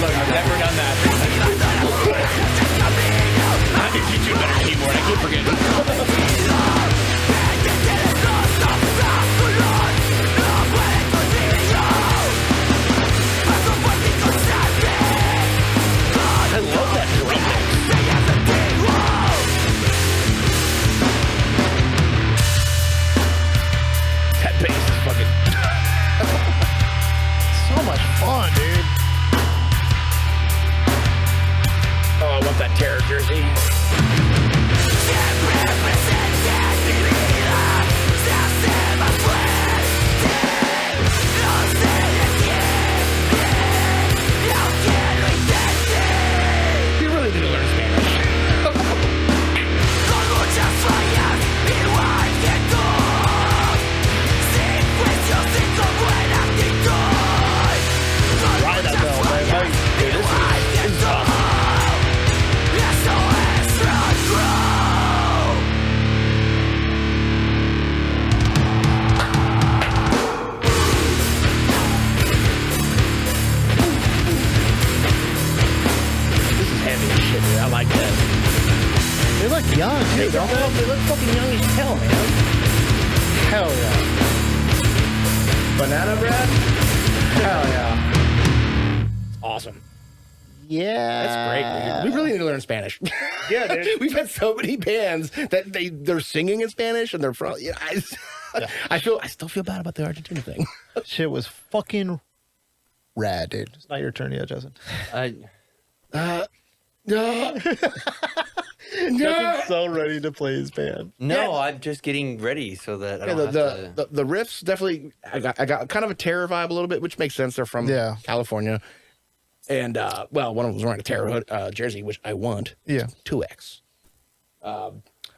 A: Look, I've never done that. I need to teach you a better keyboard. I keep forgetting. I love that drum mix. That bass is fucking
B: So much fun, dude.
A: Oh, I want that terror jersey. You really need to learn Spanish.
B: Right, I know, man.
A: Dude, this is awesome. This is heavy as shit, dude. I like that.
B: They look young,
A: They
B: too, don't they?
A: look fucking young as hell, man.
B: Hell yeah.
A: Banana bread? Hell yeah. Awesome.
B: Yeah.
A: That's great, dude. We really need to learn Spanish.
B: Yeah, dude.
A: We've had so many bands that they're singing in Spanish and they're from. Yeah, I still feel bad about the Argentina thing.
B: Shit was fucking rad, dude. It's not your turn yet, Justin.
A: No,
B: Justin's so ready to play his band.
D: No, I'm just getting ready so that I
A: yeah,
D: don't have to.
A: the riffs definitely. I got kind of a terror vibe a little bit, which makes sense. They're from California, and well, one of them was wearing a terror hood, jersey, which I want.
B: Yeah.
A: 2X. I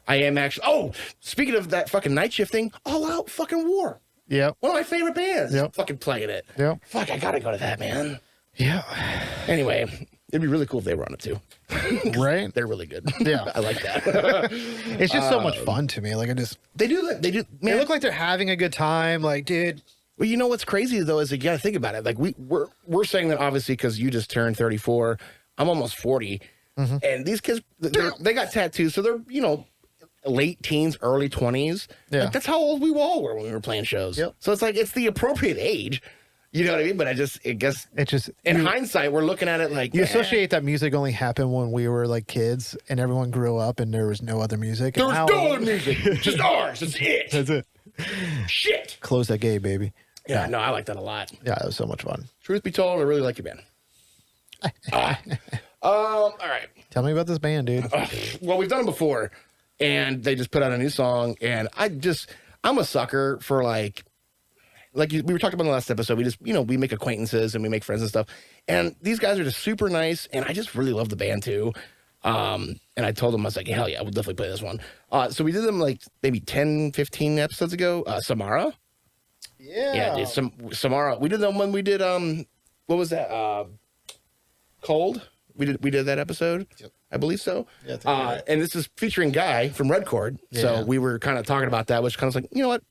A: am actually. Oh, speaking of that fucking night shift thing, All Out fucking War.
B: Yep.
A: One of my favorite bands.
B: Yep.
A: Fucking playing it.
B: Yep.
A: Fuck, I gotta go to that, man.
B: Yeah.
A: Anyway, it'd be really cool if they were on it too.
B: Right?
A: They're really good.
B: Yeah.
A: I like that.
B: It's just so much fun to me. Like,
A: They do. Man,
B: they look like they're having a good time. Like, dude.
A: Well, you know what's crazy though is you gotta think about it. Like we're saying that obviously because you just turned 34. I'm almost 40, and these kids they got tattoos, so they're late teens, early 20s.
B: Yeah.
A: Like, that's how old we all were when we were playing shows.
B: Yep.
A: So it's like it's the appropriate age. You know what I mean? But I guess
B: It's just
A: in hindsight, we're looking at it like
B: you associate that music only happened when we were like kids and everyone grew up and there was no other music.
A: There was no other music, just ours. That's it.
B: That's it.
A: Shit.
B: Close that gate, baby.
A: Yeah, no, I like that a lot.
B: Yeah, it was so much fun.
A: Truth be told, I really like your band. All right.
B: Tell me about this band, dude.
A: Well, we've done it before, and they just put out a new song, and I'm a sucker for like we were talking about in the last episode. We just, we make acquaintances and we make friends and stuff, and these guys are just super nice, and I just really love the band too. And I told them, I was like, hell yeah, we'll definitely play this one. So we did them like maybe 10, 15 episodes ago. Samara. Yeah, dude, Samara. We did them when we did what was that? Cold. We did that episode. Yep. I believe so. Yeah, and this is featuring Guy from Red Chord. Yeah. So we were kind of talking about that, which kind of like, you know what?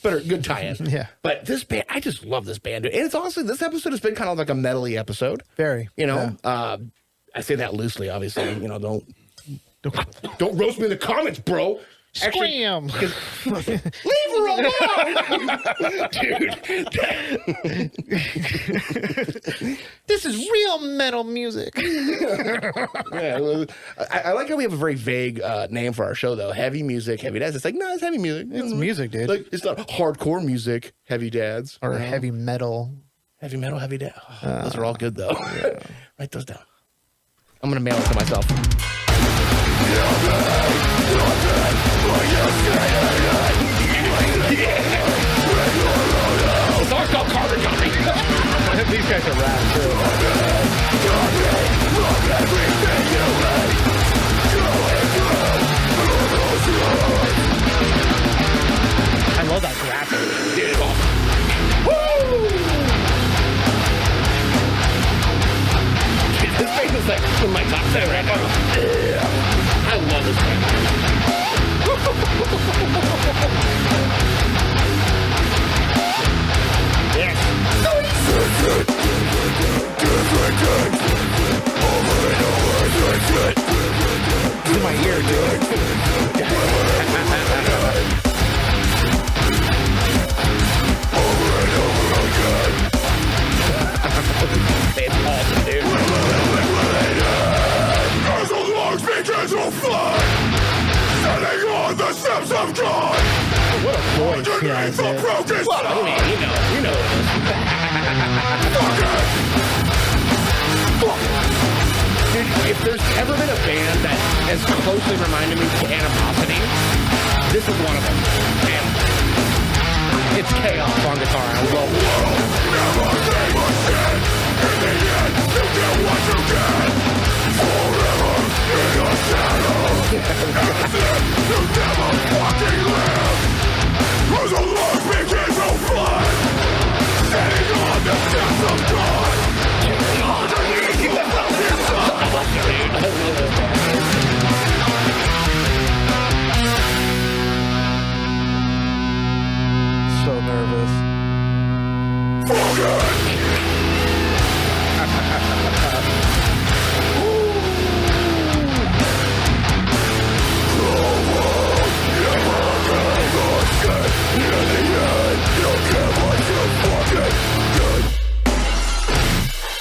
A: Good tie-in.
B: Yeah.
A: But this band, I just love this band, dude. And it's honestly, this episode has been kind of like a medley episode.
B: Very.
A: I say that loosely, obviously. Don't roast me in the comments, bro.
B: Scram!
A: Leave her alone, dude.
B: This is real metal music.
A: Yeah, I like how we have a very vague name for our show, though. Heavy music, heavy dads. It's like, no, it's heavy music.
B: It's music, dude.
A: Like, it's not hardcore music, heavy dads,
B: or heavy metal.
A: Heavy metal, heavy dad. Those are all good, though. Yeah. Write those down. I'm gonna mail it to myself. The song's called Carbon Copy.
B: These guys are rad too. voice. Yeah,
C: So
B: dude.
C: broken.
A: Well, I mean, you know it is. Dude, if there's ever been a band that has closely reminded me of Animosity, this is one of them. And it's Chaos on guitar. I love it.
C: Never gave a shit. In the end, you get what you get. Forever in the shadows. And then you never fucking live. As the Lord begins to fly, standing on the steps of God. Underneath the mountain
B: So nervous.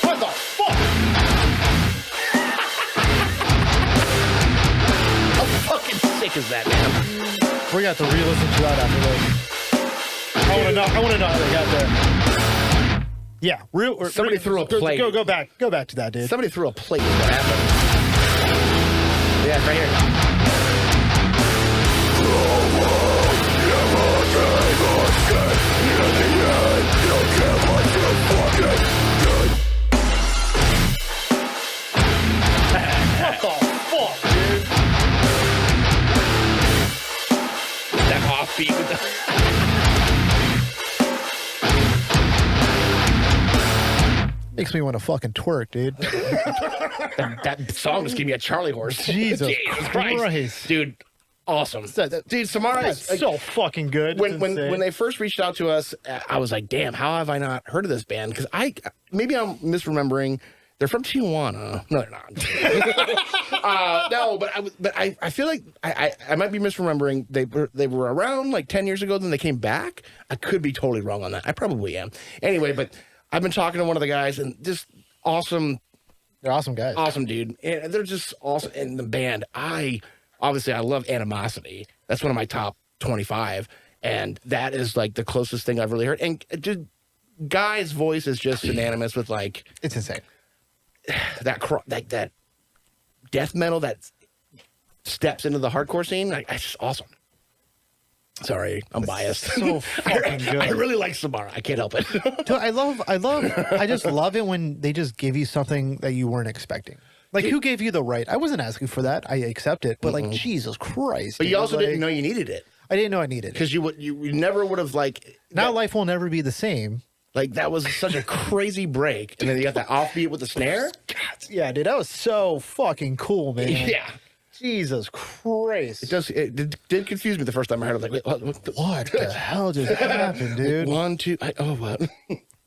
A: What the fuck? How fucking sick is that, man?
B: We're gonna have to re-listen to that after this. I want to know how they got there. Yeah,
A: Somebody threw a plate.
B: Go back to that, dude.
A: Somebody threw a plate. Is what happened? Yeah, right here. What the fuck, dude? That offbeat with the...
B: Makes me want to fucking twerk, dude.
A: that song just gave me a Charlie horse.
B: Jesus Christ.
A: Dude, awesome. Dude, Samara
B: That's
A: is
B: so fucking good.
A: when they first reached out to us, I was like, damn, how have I not heard of this band? Because maybe I'm misremembering. They're from Tijuana. No, they're not. No, but I feel like I might be misremembering. They were around like 10 years ago, then they came back. I could be totally wrong on that. I probably am. Anyway, but I've been talking to one of the guys, and just awesome.
B: They're awesome guys.
A: Awesome, dude. And they're just awesome. And the band, I love Animosity. That's one of my top 25. And that is like the closest thing I've really heard. And dude, Guy's voice is just synonymous with like
B: It's insane.
A: that death metal that steps into the hardcore scene. It's just awesome. Sorry, I'm biased.
B: So fucking good.
A: I really like Samara. I can't help it.
B: Dude, I just love it when they just give you something that you weren't expecting. Like, who gave you the right? I wasn't asking for that. I accept it. But like, Jesus Christ.
A: But
B: dude,
A: you also
B: like,
A: didn't know you needed it.
B: I didn't know I needed it.
A: Because you never would have like...
B: Now life will never be the same.
A: Like, that was such a crazy break. And then you got that offbeat with the snare. God.
B: Yeah, dude, that was so fucking cool, man.
A: Yeah.
B: Jesus Christ.
A: It did confuse me the first time I heard it. I was like, wait,
B: What the hell just happened, dude?
A: One, two, what?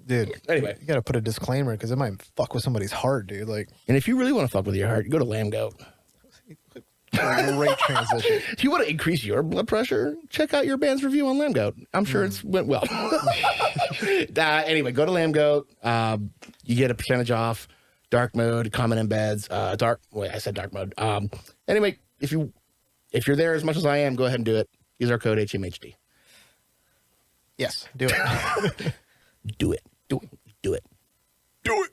B: Dude,
A: Anyway.
B: you gotta put a disclaimer because it might fuck with somebody's heart, dude. Like,
A: And if you really want to fuck with your heart, go to Lamb Goat.
B: great transition.
A: If you want to increase your blood pressure, check out your band's review on Lamb Goat. I'm sure it's went well. Anyway, go to Lamb Goat. You get a percentage off. Dark mode, common embeds. I said dark mode. Anyway, if you're there as much as I am, go ahead and do it. Use our code HMHD.
B: Yes, do it.
A: Do it. Do it. Do it.
C: Do it.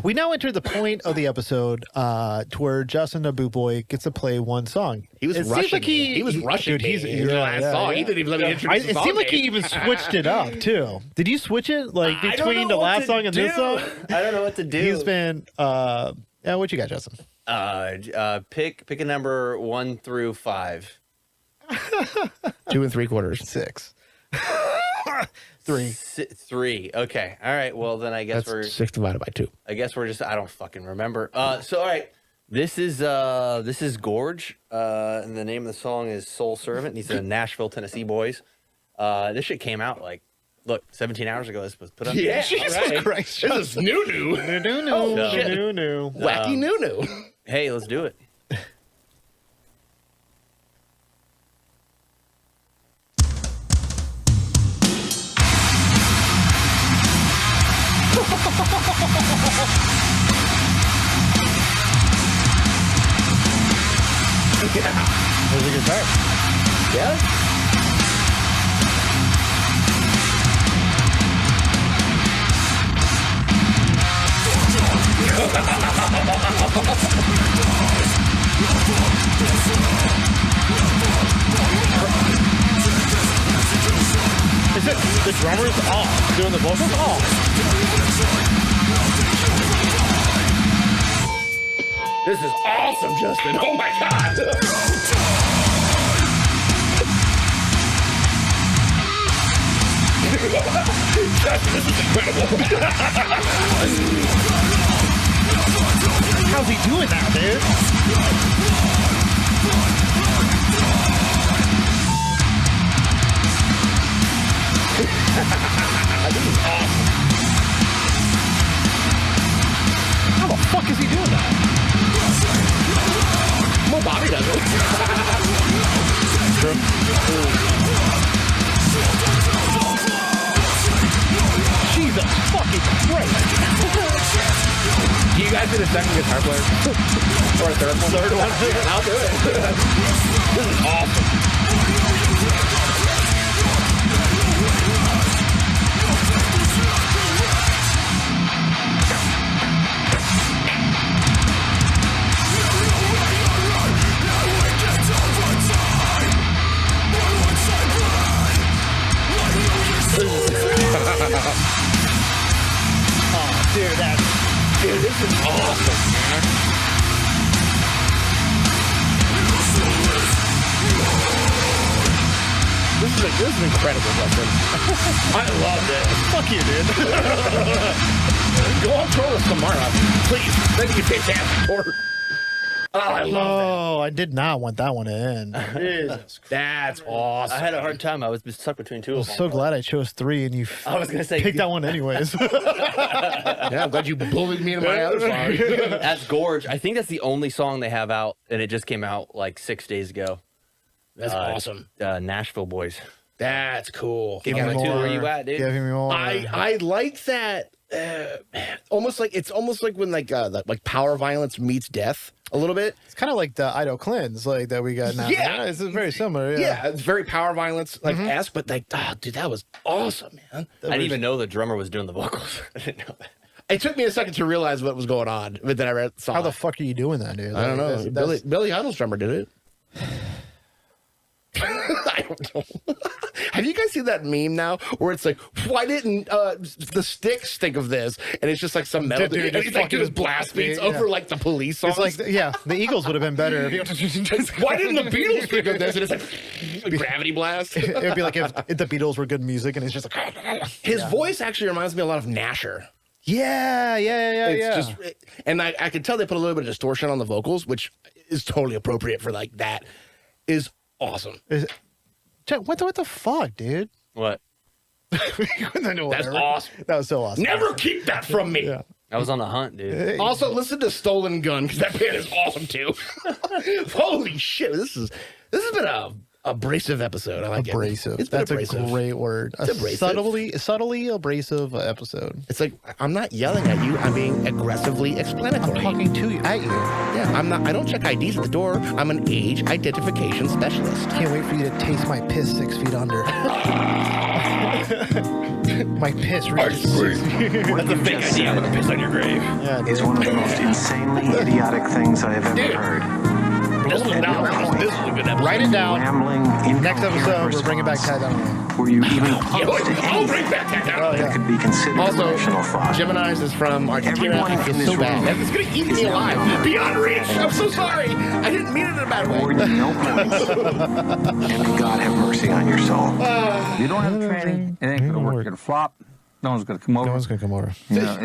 B: We now enter the point of the episode to where Justin the Boot Boy gets to play one song.
A: He was
B: It seems
A: rushing
B: like
A: me. He was rushing
B: dude,
A: me.
B: he's-
A: He didn't even let me introduce the
B: It
A: song
B: seemed like he
A: name.
B: even switched it up too. Did you switch it like
D: I don't
B: between
D: know
B: the
D: what
B: last
D: to
B: song and this
D: do.
B: song?
D: I don't know what to do.
B: He's been yeah, what you got, Justin?
D: Pick a number 1 through 5.
A: 2 3/4.
B: 6. 3.
D: 3. Okay. All right. Well, then I guess
A: That's 6 divided by 2.
D: I just I don't fucking remember. So all right. This is Gorge. And the name of the song is Soul Servant. These are Nashville, Tennessee boys. This shit came out like 17 hours ago. This was put up.
A: Yeah,
B: Jesus
A: all right.
B: Christ.
A: This is new.
B: No.
A: Wacky new.
D: Hey, let's do it.
B: There's a guitar.
A: Yeah.
B: Is it the drummer's off doing the vocals off?
A: This is awesome, Justin. Oh my God. Justin, this is incredible.
B: How's he doing that, dude?
A: This is awesome.
B: How the fuck is he doing that?
A: Well, Bobby does it.
B: Jesus fucking Christ.
A: Do you guys need a second guitar player? Or a third one? Third one? I'll do it. This is awesome.
B: Oh, dude,
A: Dude, this is awesome, man. This is incredible, Justin. I loved it.
B: fuck you, dude.
A: Go on tour with Samara, please. That'd be fantastic tour. Oh, I love
B: Oh, I did not want that one to end.
A: that. That's awesome.
D: I had a hard time. I was stuck between two
B: I'm
D: of them.
B: so glad I chose 3 and you
D: I was gonna say
B: picked that one anyways.
A: Yeah, I'm glad you bullied me to my other song.
D: That's Gorge. I think that's the only song they have out, and it just came out like 6 days ago.
A: That's awesome.
D: Nashville Boys.
A: That's cool.
D: Give me
A: Yeah,
D: two. Where you at, dude?
B: Give me more.
A: I like that. Almost like when like power violence meets death a little bit.
B: It's kind of like the Ido Cleanse like that we got now.
A: Yeah.
B: It's very similar.
A: Yeah, it's very power violence like esque, but like, dude, that was awesome, man.
D: I didn't even know the drummer was doing the vocals. I didn't know that.
A: It took me a second to realize what was going on, but then I saw.
B: How the
A: it.
B: fuck are you doing that, dude?
A: I don't know.
B: That's-
A: Billy Idol's drummer did it. I don't know. Have you guys seen that meme now where it's like, why didn't the Sticks think of this? And it's just like some metal
B: Dude,
A: dude, and he's like doing his
B: fucking
A: blast beats
B: yeah.
A: over like the police songs.
B: It's like, yeah, the Eagles would have been better.
A: Why didn't the Beatles think of this? And it's like gravity blast.
B: It would be like if the Beatles were good music and it's just like
A: His voice actually reminds me a lot of Nasher.
B: yeah.
A: Just, and I could tell they put a little bit of distortion on the vocals, which is totally appropriate for like that. Is awesome.
B: What the fuck, dude?
D: What?
A: That's awesome.
B: That was so awesome.
A: Never keep that from me.
B: Yeah.
D: I was on the hunt, dude.
A: Also, listen to Stolen Gun because that band is awesome too. Holy shit! This has been a abrasive episode. I like
B: Abrasive.
A: it. It's been
B: That's
A: abrasive.
B: a great word.
A: It's abrasive.
B: Subtly abrasive episode.
A: It's like I'm not yelling at you. I'm being aggressively explanatory.
B: I'm talking to you. At you.
A: Yeah, I'm not. I don't check IDs at the door. I'm an age identification specialist.
B: Can't wait for you to taste my piss 6 feet under. My piss reaches.
A: That's a fake idea. I'm gonna piss on your grave.
B: Yeah,
E: is one of the most insanely idiotic things I have ever
A: Dude.
E: heard.
A: This is a good episode.
B: Write it down.
E: Rambling,
B: Next episode, we're bringing back
E: response.
B: Ty Donovan.
E: Were you even
A: Yeah,
E: close to
A: I'll bring
E: anything
A: back that down.
B: Oh,
E: that
B: yeah.
E: could be considered
A: Also,
E: rational thought?
A: Gemini's is from Argentina.
E: Everyone
A: I
E: in
A: feel
E: this
A: so bad.
E: room
A: It's gonna eat me alive. Beyond reach. I'm so sorry. I didn't mean it in a bad way.
E: Award you no points. And may God have mercy on your soul.
F: You don't have training, it ain't gonna work. You're gonna flop. No one's gonna come over.
B: No one's gonna come over.
F: You know,